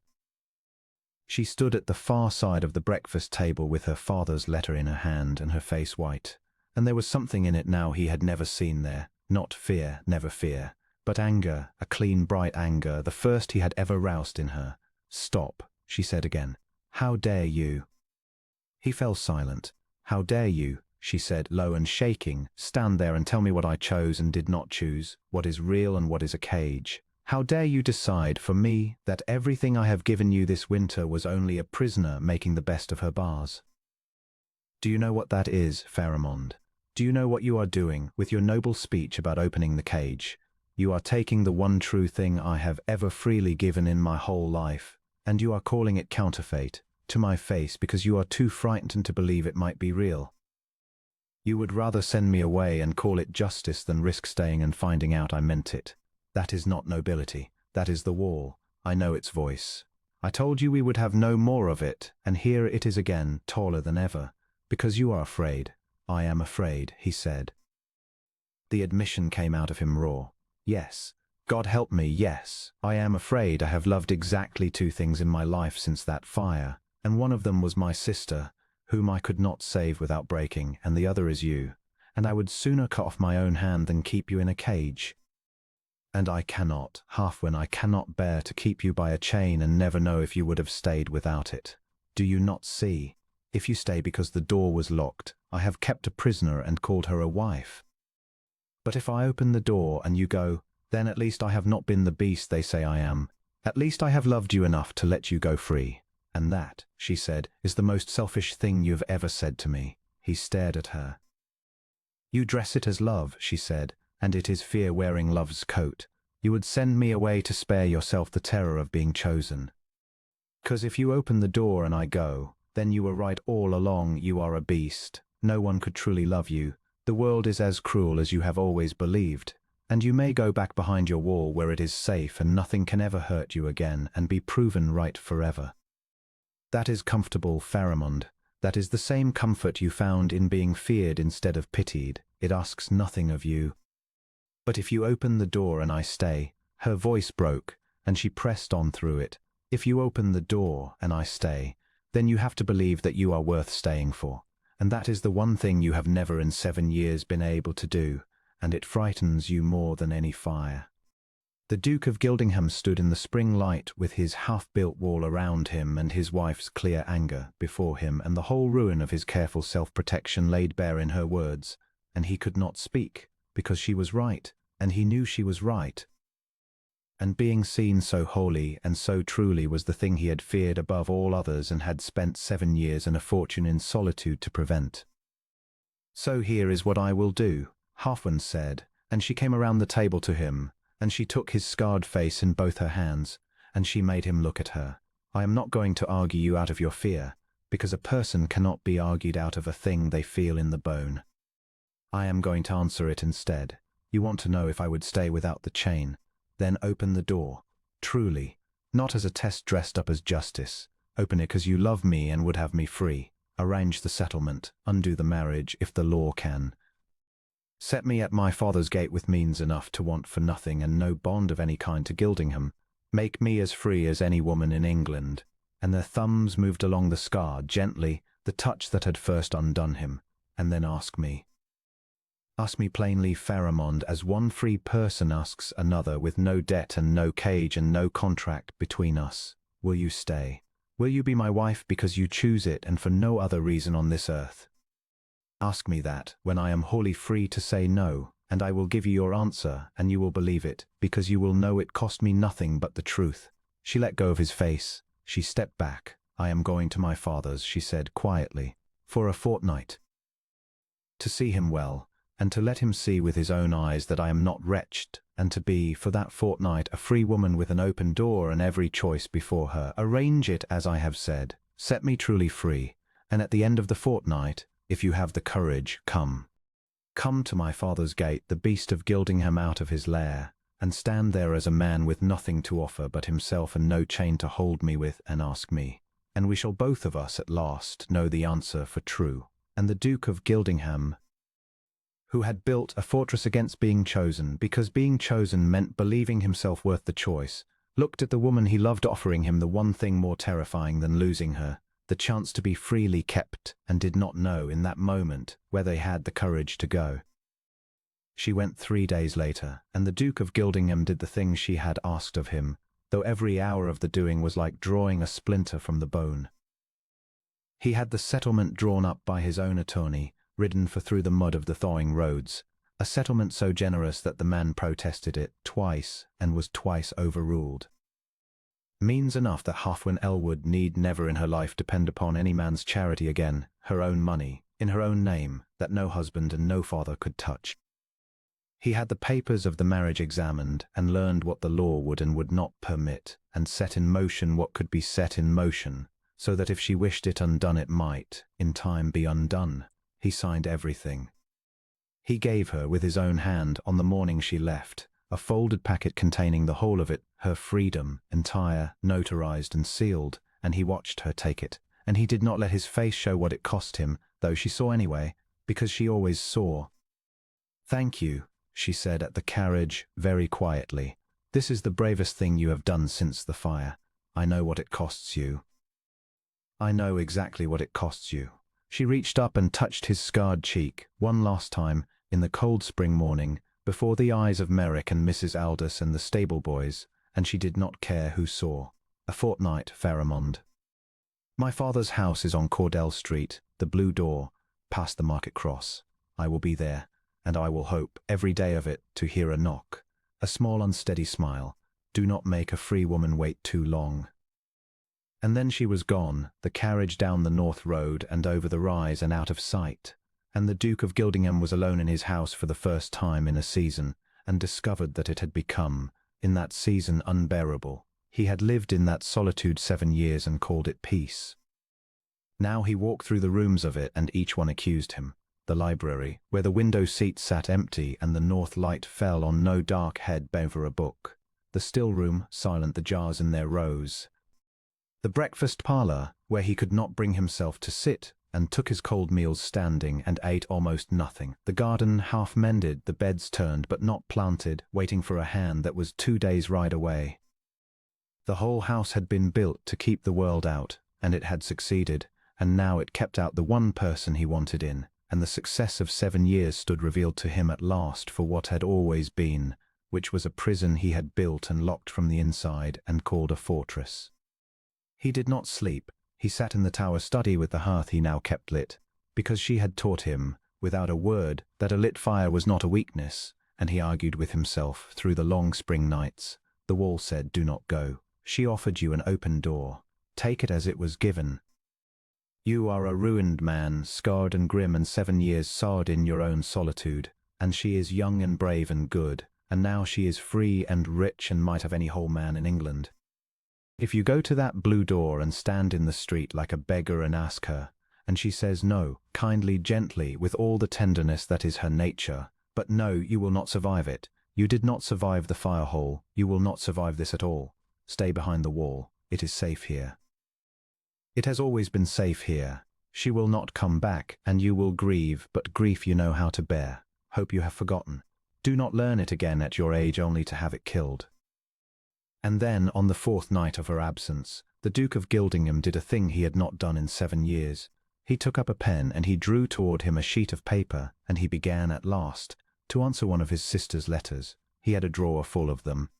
She stood at the far side of the breakfast table with her father's letter in her hand and her face white. And there was something in it now he had never seen there. Not fear, never fear, but anger, a clean, bright anger, the first he had ever roused in her. "Stop," she said again. "How dare you?" He fell silent. "How dare you," she said, low and shaking, "stand there and tell me what I chose and did not choose, what is real and what is a cage? How dare you decide for me that everything I have given you this winter was only a prisoner making the best of her bars? Do you know what that is, Pharamond? Do you know what you are doing with your noble speech about opening the cage? You are taking the one true thing I have ever freely given in my whole life, and you are calling it counterfeit, to my face, because you are too frightened to believe it might be real. You would rather send me away and call it justice than risk staying and finding out I meant it. That is not nobility. That is the wall. I know its voice. I told you we would have no more of it, and here it is again, taller than ever. Because you are afraid. I am afraid," he said. The admission came out of him raw. Yes. God help me, yes. I am afraid I have loved exactly two things in my life since that fire, and one of them was my sister, whom I could not save without breaking, and the other is you, and I would sooner cut off my own hand than keep you in a cage. And I cannot, Halfwyn, I cannot bear to keep you by a chain and never know if you would have stayed without it. Do you not see? If you stay because the door was locked, I have kept a prisoner and called her a wife. But if I open the door and you go, then at least I have not been the beast they say I am. At least I have loved you enough to let you go free. And that, she said, is the most selfish thing you've ever said to me. He stared at her. You dress it as love, she said, and it is fear wearing love's coat. You would send me away to spare yourself the terror of being chosen. 'Cause if you open the door and I go, then you were right all along, you are a beast. No one could truly love you. The world is as cruel as you have always believed. And you may go back behind your wall where it is safe and nothing can ever hurt you again and be proven right forever. That is comfortable, Pharamond. That is the same comfort you found in being feared instead of pitied. It asks nothing of you. But if you open the door and I stay, her voice broke, and she pressed on through it. If you open the door and I stay, then you have to believe that you are worth staying for. And that is the one thing you have never in 7 years been able to do, and it frightens you more than any fire. The Duke of Gildingham stood in the spring light with his half-built wall around him and his wife's clear anger before him and the whole ruin of his careful self-protection laid bare in her words, and he could not speak, because she was right, and he knew she was right. And being seen so wholly and so truly was the thing he had feared above all others and had spent 7 years and a fortune in solitude to prevent. So here is what I will do, Halfwyn said, and she came around the table to him, and she took his scarred face in both her hands, and she made him look at her. I am not going to argue you out of your fear, because a person cannot be argued out of a thing they feel in the bone. I am going to answer it instead. You want to know if I would stay without the chain. Then open the door. Truly. Not as a test dressed up as justice. Open it because you love me and would have me free. Arrange the settlement. Undo the marriage if the law can. Set me at my father's gate with means enough to want for nothing and no bond of any kind to Gildingham. Make me as free as any woman in England. And their thumbs moved along the scar, gently, the touch that had first undone him. And then ask me. Ask me plainly, Pharamond, as one free person asks another with no debt and no cage and no contract between us. Will you stay? Will you be my wife because you choose it and for no other reason on this earth? Ask me that, when I am wholly free to say no, and I will give you your answer, and you will believe it, because you will know it cost me nothing but the truth. She let go of his face. She stepped back. I am going to my father's, she said quietly, for a fortnight. To see him well, and to let him see with his own eyes that I am not wretched, and to be, for that fortnight, a free woman with an open door and every choice before her. Arrange it as I have said. Set me truly free, and at the end of the fortnight, if you have the courage, come. Come to my father's gate, the beast of Gildingham out of his lair, and stand there as a man with nothing to offer but himself and no chain to hold me with, and ask me. And we shall both of us at last know the answer for true. And the Duke of Gildingham, who had built a fortress against being chosen, because being chosen meant believing himself worth the choice, looked at the woman he loved offering him the one thing more terrifying than losing her, the chance to be freely kept, and did not know in that moment whether he had the courage to go. She went 3 days later, and the Duke of Gildingham did the thing she had asked of him, though every hour of the doing was like drawing a splinter from the bone. He had the settlement drawn up by his own attorney, ridden for through the mud of the thawing roads, a settlement so generous that the man protested it twice and was twice overruled. Means enough that Halfwyn Elwood need never in her life depend upon any man's charity again, her own money, in her own name, that no husband and no father could touch. He had the papers of the marriage examined, and learned what the law would and would not permit, and set in motion what could be set in motion, so that if she wished it undone it might, in time, be undone. He signed everything. He gave her, with his own hand, on the morning she left, a folded packet containing the whole of it, her freedom, entire, notarized and sealed, and he watched her take it, and he did not let his face show what it cost him, though she saw anyway, because she always saw. Thank you, she said at the carriage, very quietly. "This is the bravest thing you have done since the fire. I know what it costs you. I know exactly what it costs you." She reached up and touched his scarred cheek, one last time, in the cold spring morning, before the eyes of Merrick and Mrs. Aldous and the stable boys, and she did not care who saw. A fortnight, Pharamond. "My father's house is on Cordell Street, the Blue Door, past the Market Cross. I will be there, and I will hope, every day of it, to hear a knock. A small unsteady smile. Do not make a free woman wait too long." And then she was gone, the carriage down the North Road and over the rise and out of sight. And the Duke of Gildingham was alone in his house for the first time in a season, and discovered that it had become, in that season, unbearable. He had lived in that solitude 7 years and called it peace. Now he walked through the rooms of it, and each one accused him. The library, where the window seat sat empty and the north light fell on no dark head over a book. The still room, silent, the jars in their rows. The breakfast parlour, where he could not bring himself to sit, and took his cold meals standing, and ate almost nothing. The garden half mended, the beds turned but not planted, waiting for a hand that was 2 days' ride away. The whole house had been built to keep the world out, and it had succeeded, and now it kept out the one person he wanted in, and the success of 7 years stood revealed to him at last for what had always been, which was a prison he had built and locked from the inside and called a fortress. He did not sleep. He sat in the tower study with the hearth he now kept lit, because she had taught him, without a word, that a lit fire was not a weakness, and he argued with himself through the long spring nights. The wall said, "Do not go. She offered you an open door. Take it as it was given. You are a ruined man, scarred and grim, and 7 years soured in your own solitude, and she is young and brave and good, and now she is free and rich and might have any whole man in England. If you go to that blue door and stand in the street like a beggar and ask her, and she says no, kindly, gently, with all the tenderness that is her nature, but no, you will not survive it. You did not survive the fire hole. You will not survive this at all. Stay behind the wall. It is safe here. It has always been safe here. She will not come back, and you will grieve, but grief you know how to bear. Hope you have forgotten. Do not learn it again at your age only to have it killed." And then, on the 4th night of her absence, the Duke of Gildingham did a thing he had not done in 7 years. He took up a pen, and he drew toward him a sheet of paper, and he began, at last, to answer one of his sister's letters. He had a drawer full of them.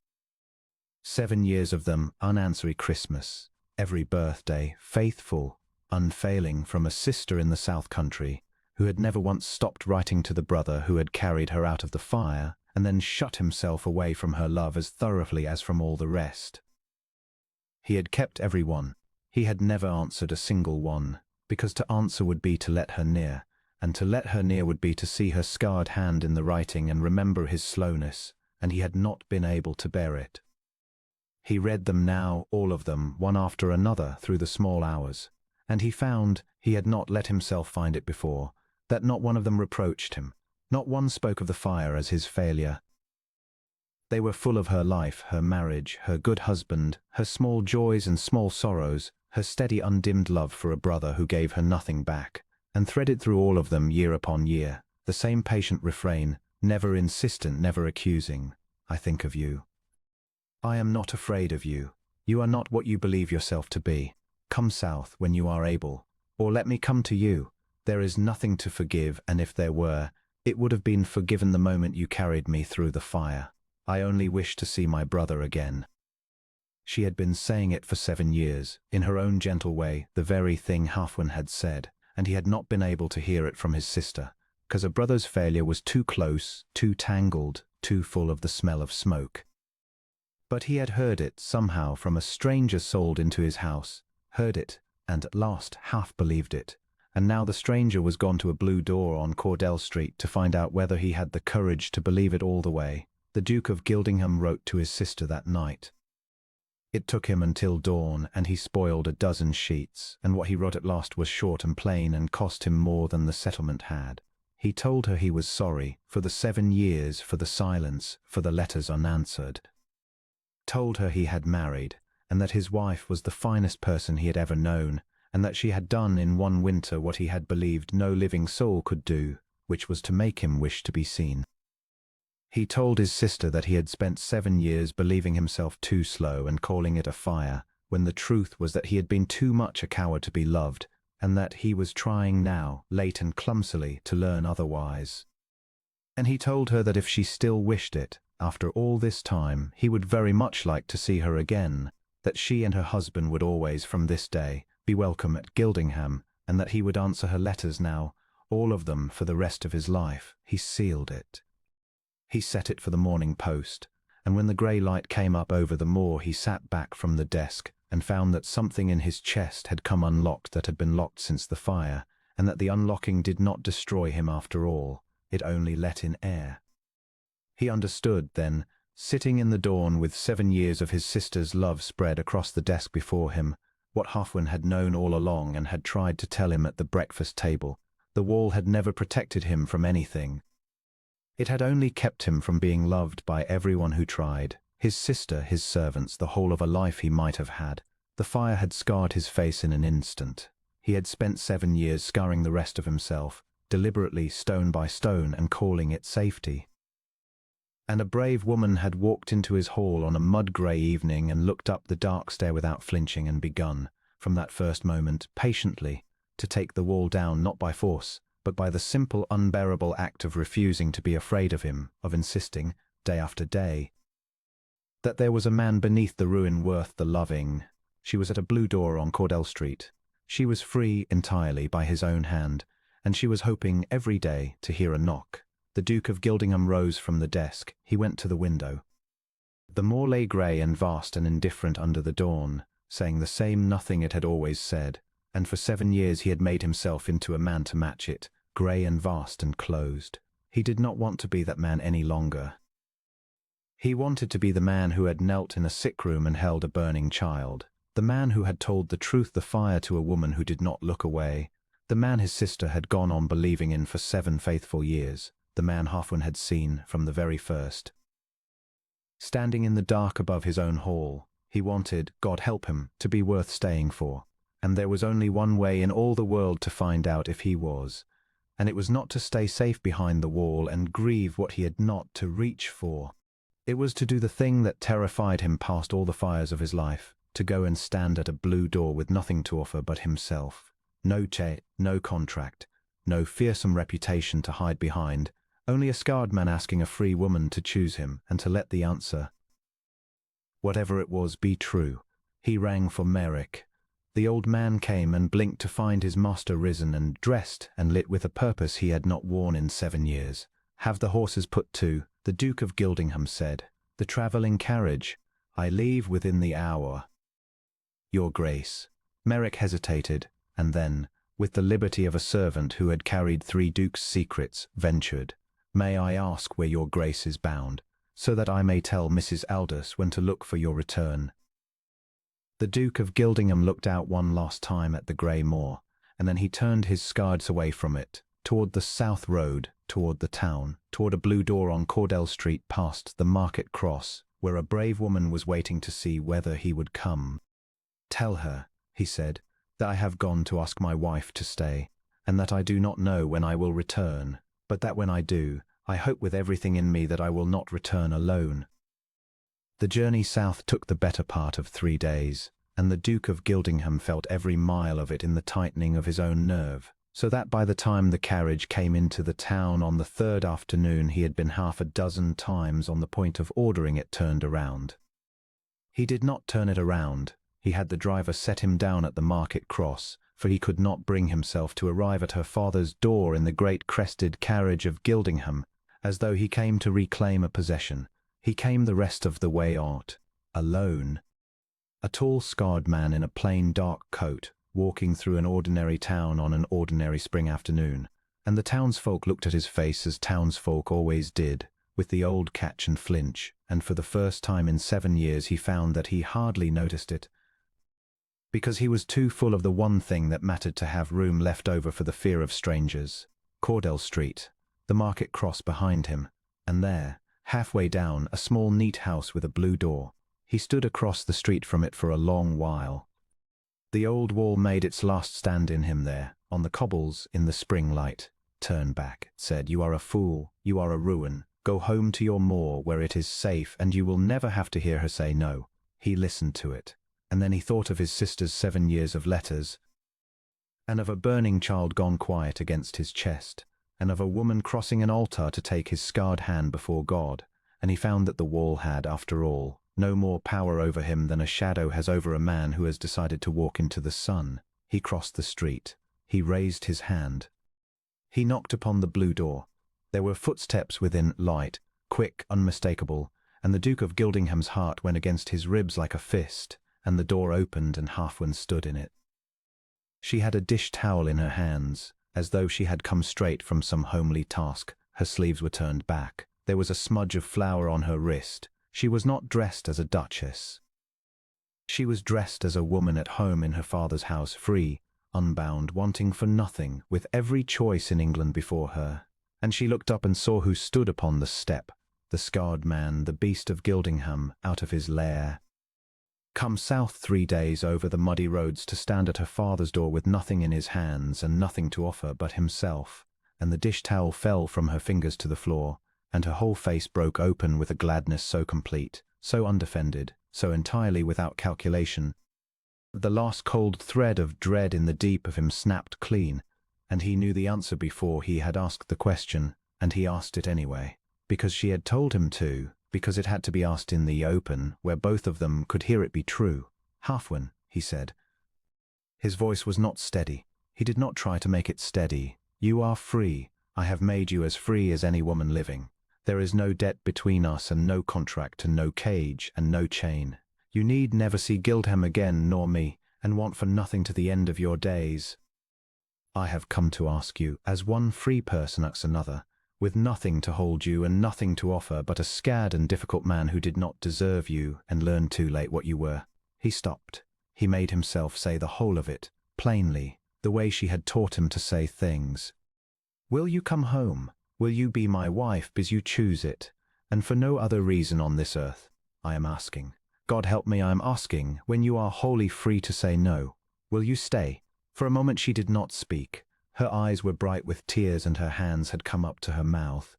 7 years of them, unanswered Christmas, every birthday, faithful, unfailing, from a sister in the South Country, who had never once stopped writing to the brother who had carried her out of the fire, and then shut himself away from her love as thoroughly as from all the rest. He had kept every one. He had never answered a single one, because to answer would be to let her near, and to let her near would be to see her scarred hand in the writing and remember his slowness, and he had not been able to bear it. He read them now, all of them, one after another, through the small hours, and he found, he had not let himself find it before, that not one of them reproached him. Not one spoke of the fire as his failure. They were full of her life, her marriage, her good husband, her small joys and small sorrows, her steady undimmed love for a brother who gave her nothing back, and threaded through all of them year upon year, the same patient refrain, never insistent, never accusing, "I think of you. I am not afraid of you. You are not what you believe yourself to be. Come south when you are able, or let me come to you. There is nothing to forgive, and if there were, it would have been forgiven the moment you carried me through the fire. I only wish to see my brother again." She had been saying it for 7 years, in her own gentle way, the very thing Halfwyn had said, and he had not been able to hear it from his sister, because a brother's failure was too close, too tangled, too full of the smell of smoke. But he had heard it, somehow, from a stranger sold into his house, heard it, and at last half believed it. And now the stranger was gone to a blue door on Cordell Street to find out whether he had the courage to believe it all the way. The Duke of Gildingham wrote to his sister that night. It took him until dawn, and he spoiled a dozen sheets, and what he wrote at last was short and plain and cost him more than the settlement had. He told her he was sorry for the 7 years, for the silence, for the letters unanswered. Told her he had married, and that his wife was the finest person he had ever known, and that she had done in one winter what he had believed no living soul could do, which was to make him wish to be seen. He told his sister that he had spent 7 years believing himself too slow and calling it a fire, when the truth was that he had been too much a coward to be loved, and that he was trying now, late and clumsily, to learn otherwise. And he told her that if she still wished it, after all this time, he would very much like to see her again, that she and her husband would always, from this day, be welcome at Gildingham, and that he would answer her letters now, all of them, for the rest of his life. He sealed it. He set it for the morning post, and when the grey light came up over the moor, he sat back from the desk and found that something in his chest had come unlocked that had been locked since the fire, and that the unlocking did not destroy him after all, it only let in air. He understood, then, sitting in the dawn with 7 years of his sister's love spread across the desk before him, what Halfwyn had known all along and had tried to tell him at the breakfast table. The wall had never protected him from anything. It had only kept him from being loved by everyone who tried. His sister, his servants, the whole of a life he might have had. The fire had scarred his face in an instant. He had spent 7 years scarring the rest of himself, deliberately, stone by stone, and calling it safety. And a brave woman had walked into his hall on a mud-grey evening and looked up the dark stair without flinching and begun, from that first moment, patiently, to take the wall down, not by force, but by the simple, unbearable act of refusing to be afraid of him, of insisting, day after day, that there was a man beneath the ruin worth the loving. She was at a blue door on Cordell Street. She was free entirely by his own hand, and she was hoping every day to hear a knock. The Duke of Gildingham rose from the desk. He went to the window. The moor lay grey and vast and indifferent under the dawn, saying the same nothing it had always said, and for 7 years he had made himself into a man to match it, grey and vast and closed. He did not want to be that man any longer. He wanted to be the man who had knelt in a sick room and held a burning child, the man who had told the truth the fire to a woman who did not look away, the man his sister had gone on believing in for 7 faithful years, the man Halfwyn had seen from the very first. Standing in the dark above his own hall, he wanted, God help him, to be worth staying for. And there was only one way in all the world to find out if he was, and it was not to stay safe behind the wall and grieve what he had not to reach for. It was to do the thing that terrified him past all the fires of his life, to go and stand at a blue door with nothing to offer but himself. No check, no contract, no fearsome reputation to hide behind, only a scarred man asking a free woman to choose him and to let the answer, whatever it was, be true. He rang for Merrick. The old man came and blinked to find his master risen and dressed and lit with a purpose he had not worn in 7 years. Have the horses put to, the Duke of Gildingham said. The travelling carriage. I leave within the hour. Your Grace. Merrick hesitated, and then, with the liberty of a servant who had carried 3 dukes' secrets, ventured, May I ask where your Grace is bound, so that I may tell Mrs. Aldous when to look for your return? The Duke of Gildingham looked out one last time at the grey moor, and then he turned his scards away from it, toward the south road, toward the town, toward a blue door on Cordell Street past the market cross, where a brave woman was waiting to see whether he would come. Tell her, he said, that I have gone to ask my wife to stay, and that I do not know when I will return, but that when I do, I hope with everything in me that I will not return alone. The journey south took the better part of 3 days, and the Duke of Gildingham felt every mile of it in the tightening of his own nerve, so that by the time the carriage came into the town on the 3rd afternoon he had been half a dozen times on the point of ordering it turned around. He did not turn it around. He had the driver set him down at the market cross, for he could not bring himself to arrive at her father's door in the great crested carriage of Gildingham, as though he came to reclaim a possession. He came the rest of the way out, alone. A tall, scarred man in a plain, dark coat, walking through an ordinary town on an ordinary spring afternoon, and the townsfolk looked at his face as townsfolk always did, with the old catch and flinch, and for the first time in 7 years he found that he hardly noticed it, because he was too full of the one thing that mattered to have room left over for the fear of strangers. Cordell Street, the market cross behind him, and there, halfway down, a small neat house with a blue door. He stood across the street from it for a long while. The old wall made its last stand in him there, on the cobbles in the spring light. Turn back, said, you are a fool, you are a ruin, Go home to your moor where it is safe and you will never have to hear her say no. He listened to it, and then he thought of his sister's 7 years of letters, and of a burning child gone quiet against his chest, and of a woman crossing an altar to take his scarred hand before God, and he found that the wall had, after all, no more power over him than a shadow has over a man who has decided to walk into the sun. He crossed the street. He raised his hand. He knocked upon the blue door. There were footsteps within, light, quick, unmistakable, and the Duke of Gildingham's heart went against his ribs like a fist, and the door opened and Halfwyn stood in it. She had a dish towel in her hands, as though she had come straight from some homely task. Her sleeves were turned back. There was a smudge of flour on her wrist. She was not dressed as a duchess. She was dressed as a woman at home in her father's house, free, unbound, wanting for nothing, with every choice in England before her. And she looked up and saw who stood upon the step, the scarred man, the beast of Gildingham, out of his lair, come south 3 days over the muddy roads to stand at her father's door with nothing in his hands and nothing to offer but himself, and the dish towel fell from her fingers to the floor, and her whole face broke open with a gladness so complete, so undefended, so entirely without calculation. The last cold thread of dread in the deep of him snapped clean, and he knew the answer before he had asked the question, and he asked it anyway, because she had told him to, because it had to be asked in the open, where both of them could hear it be true. Halfwyn, he said. His voice was not steady. He did not try to make it steady. You are free. I have made you as free as any woman living. There is no debt between us and no contract and no cage and no chain. You need never see Gildham again nor me, and want for nothing to the end of your days. I have come to ask you, as one free person asks another, with nothing to hold you and nothing to offer but a scared and difficult man who did not deserve you and learned too late what you were. He stopped. He made himself say the whole of it, plainly, the way she had taught him to say things. Will you come home? Will you be my wife because you choose it, and for no other reason on this earth? I am asking. God help me, I am asking, when you are wholly free to say no. Will you stay? For a moment she did not speak. Her eyes were bright with tears and her hands had come up to her mouth.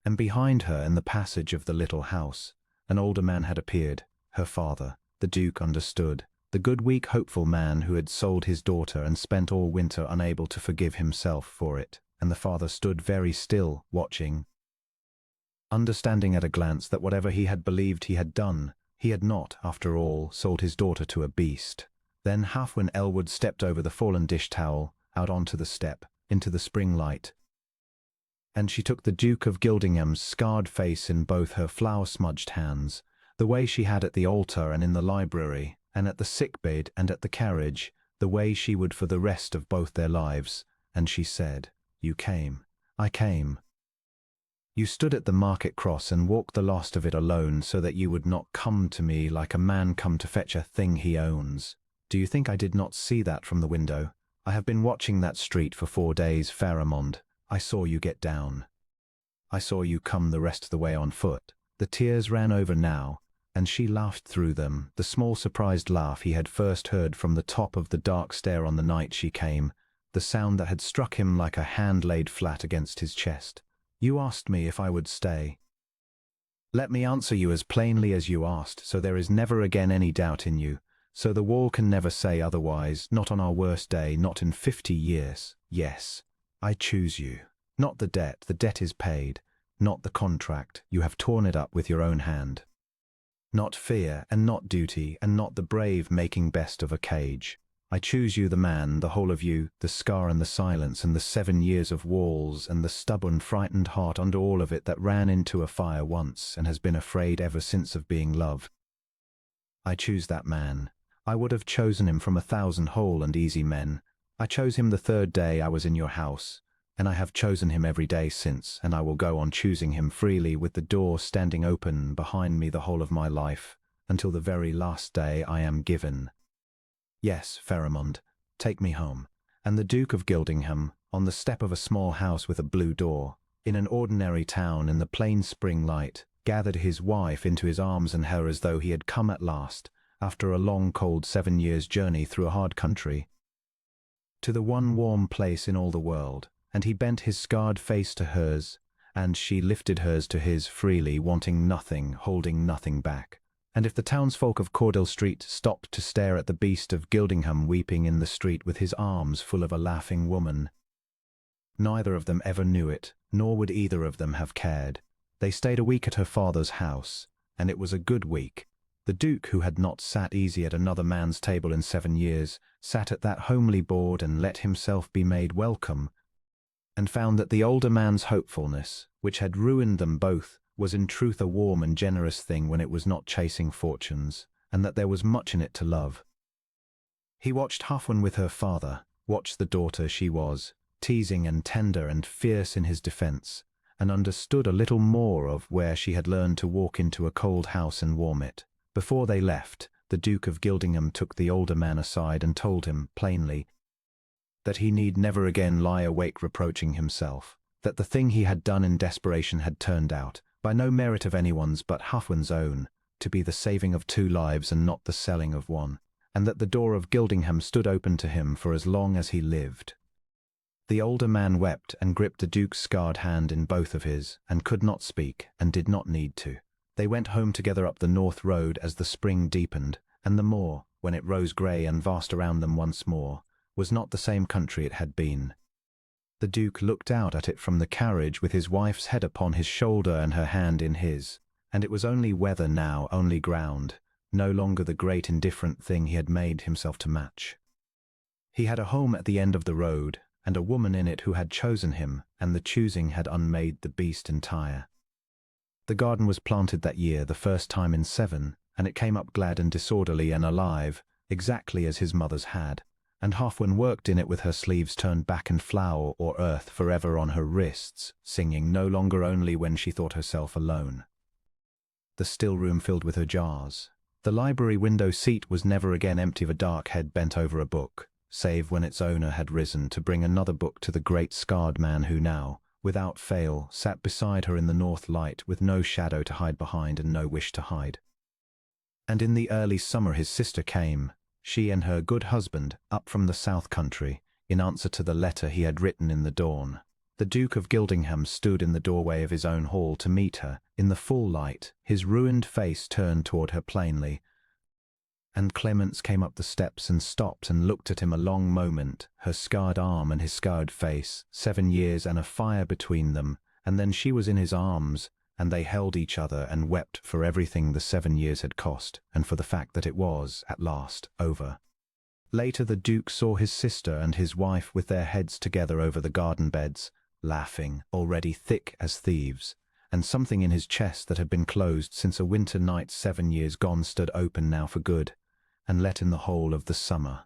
And behind her, in the passage of the little house, an older man had appeared, her father. The Duke understood, the good, weak, hopeful man who had sold his daughter and spent all winter unable to forgive himself for it. And the father stood very still, watching, understanding at a glance that whatever he had believed he had done, he had not, after all, sold his daughter to a beast. Then Halfwyn Elwood stepped over the fallen dish towel, out onto the step, into the spring light. And she took the Duke of Gildingham's scarred face in both her flour-smudged hands, the way she had at the altar and in the library, and at the sick-bed and at the carriage, the way she would for the rest of both their lives, and she said, You came. I came. You stood at the market cross and walked the last of it alone so that you would not come to me like a man come to fetch a thing he owns. Do you think I did not see that from the window? I have been watching that street for 4 days, Pharamond. I saw you get down. I saw you come the rest of the way on foot. The tears ran over now, and she laughed through them, the small surprised laugh he had first heard from the top of the dark stair on the night she came, the sound that had struck him like a hand laid flat against his chest. You asked me if I would stay. Let me answer you as plainly as you asked, so there is never again any doubt in you. So the wall can never say otherwise, not on our worst day, not in 50 years. Yes, I choose you. Not the debt is paid. Not the contract, you have torn it up with your own hand. Not fear, and not duty, and not the brave making best of a cage. I choose you, the man, the whole of you, the scar and the silence and the 7 years of walls and the stubborn, frightened heart under all of it that ran into a fire once and has been afraid ever since of being loved. I choose that man. I would have chosen him from 1,000 whole and easy men. I chose him the 3rd day I was in your house, and I have chosen him every day since, and I will go on choosing him freely with the door standing open behind me the whole of my life, until the very last day I am given. Yes, Pharamond, take me home. And the Duke of Gildingham, on the step of a small house with a blue door, in an ordinary town in the plain spring light, gathered his wife into his arms and her as though he had come at last, after a long cold 7 years' journey through a hard country, to the one warm place in all the world, and he bent his scarred face to hers, and she lifted hers to his freely, wanting nothing, holding nothing back. And if the townsfolk of Cordell Street stopped to stare at the beast of Gildingham weeping in the street with his arms full of a laughing woman, neither of them ever knew it, nor would either of them have cared. They stayed a week at her father's house, and it was a good week. The Duke, who had not sat easy at another man's table in 7 years, sat at that homely board and let himself be made welcome, and found that the older man's hopefulness, which had ruined them both, was in truth a warm and generous thing when it was not chasing fortunes, and that there was much in it to love. He watched Huffwin with her father, watched the daughter she was, teasing and tender and fierce in his defence, and understood a little more of where she had learned to walk into a cold house and warm it. Before they left, the Duke of Gildingham took the older man aside and told him, plainly, that he need never again lie awake reproaching himself, that the thing he had done in desperation had turned out, by no merit of anyone's but Huffwin's own, to be the saving of 2 lives and not the selling of one, and that the door of Gildingham stood open to him for as long as he lived. The older man wept and gripped the Duke's scarred hand in both of his, and could not speak, and did not need to. They went home together up the North Road as the spring deepened, and the moor, when it rose grey and vast around them once more, was not the same country it had been. The Duke looked out at it from the carriage with his wife's head upon his shoulder and her hand in his, and it was only weather now, only ground, no longer the great indifferent thing he had made himself to match. He had a home at the end of the road, and a woman in it who had chosen him, and the choosing had unmade the beast entire. The garden was planted that year, the first time in 7, and it came up glad and disorderly and alive, exactly as his mother's had, and Huffwin worked in it with her sleeves turned back and flower or earth forever on her wrists, singing no longer only when she thought herself alone. The still room filled with her jars. The library window seat was never again empty of a dark head bent over a book, save when its owner had risen to bring another book to the great scarred man who now, without fail, sat beside her in the north light with no shadow to hide behind and no wish to hide. And in the early summer his sister came, she and her good husband, up from the south country, in answer to the letter he had written in the dawn. The Duke of Gildingham stood in the doorway of his own hall to meet her, in the full light, his ruined face turned toward her plainly, and Clemence came up the steps and stopped and looked at him a long moment, her scarred arm and his scarred face, 7 years and a fire between them, and then she was in his arms, and they held each other and wept for everything the 7 years had cost, and for the fact that it was, at last, over. Later the Duke saw his sister and his wife with their heads together over the garden beds, laughing, already thick as thieves, and something in his chest that had been closed since a winter night 7 years gone stood open now for good, and let in the whole of the summer.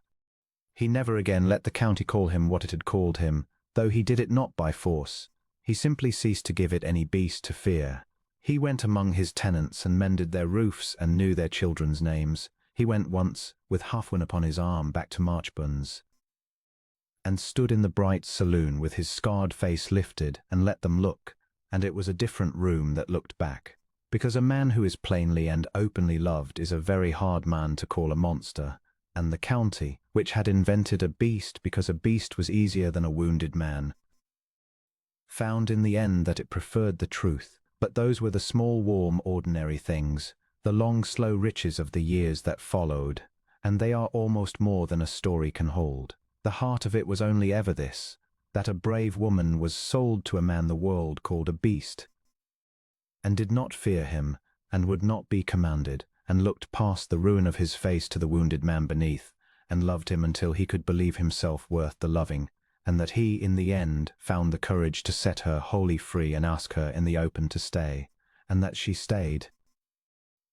He never again let the county call him what it had called him, though he did it not by force. He simply ceased to give it any beast to fear. He went among his tenants and mended their roofs and knew their children's names. He went once, with Huffwin upon his arm, back to Marchbourne's, and stood in the bright saloon with his scarred face lifted and let them look, and it was a different room that looked back, because a man who is plainly and openly loved is a very hard man to call a monster, and the county, which had invented a beast because a beast was easier than a wounded man, found in the end that it preferred the truth. But those were the small, warm, ordinary things, the long, slow riches of the years that followed, and they are almost more than a story can hold. The heart of it was only ever this, that a brave woman was sold to a man the world called a beast, and did not fear him, and would not be commanded, and looked past the ruin of his face to the wounded man beneath, and loved him until he could believe himself worth the loving, and that he, in the end, found the courage to set her wholly free and ask her in the open to stay, and that she stayed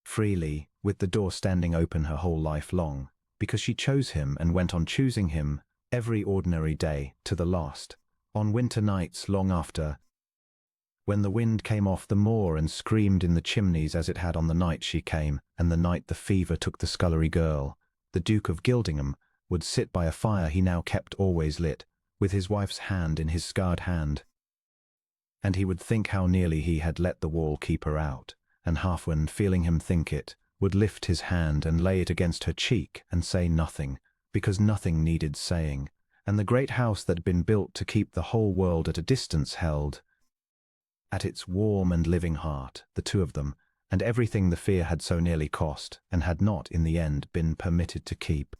freely, with the door standing open her whole life long, because she chose him and went on choosing him every ordinary day to the last, on winter nights long after, when the wind came off the moor and screamed in the chimneys as it had on the night she came, and the night the fever took the scullery girl. The Duke of Gildingham would sit by a fire he now kept always lit, with his wife's hand in his scarred hand, and he would think how nearly he had let the wall keep her out, and Huffwin, feeling him think it, would lift his hand and lay it against her cheek and say nothing, because nothing needed saying, and the great house that had been built to keep the whole world at a distance held at its warm and living heart, the two of them, and everything the fear had so nearly cost, and had not, in the end, been permitted to keep.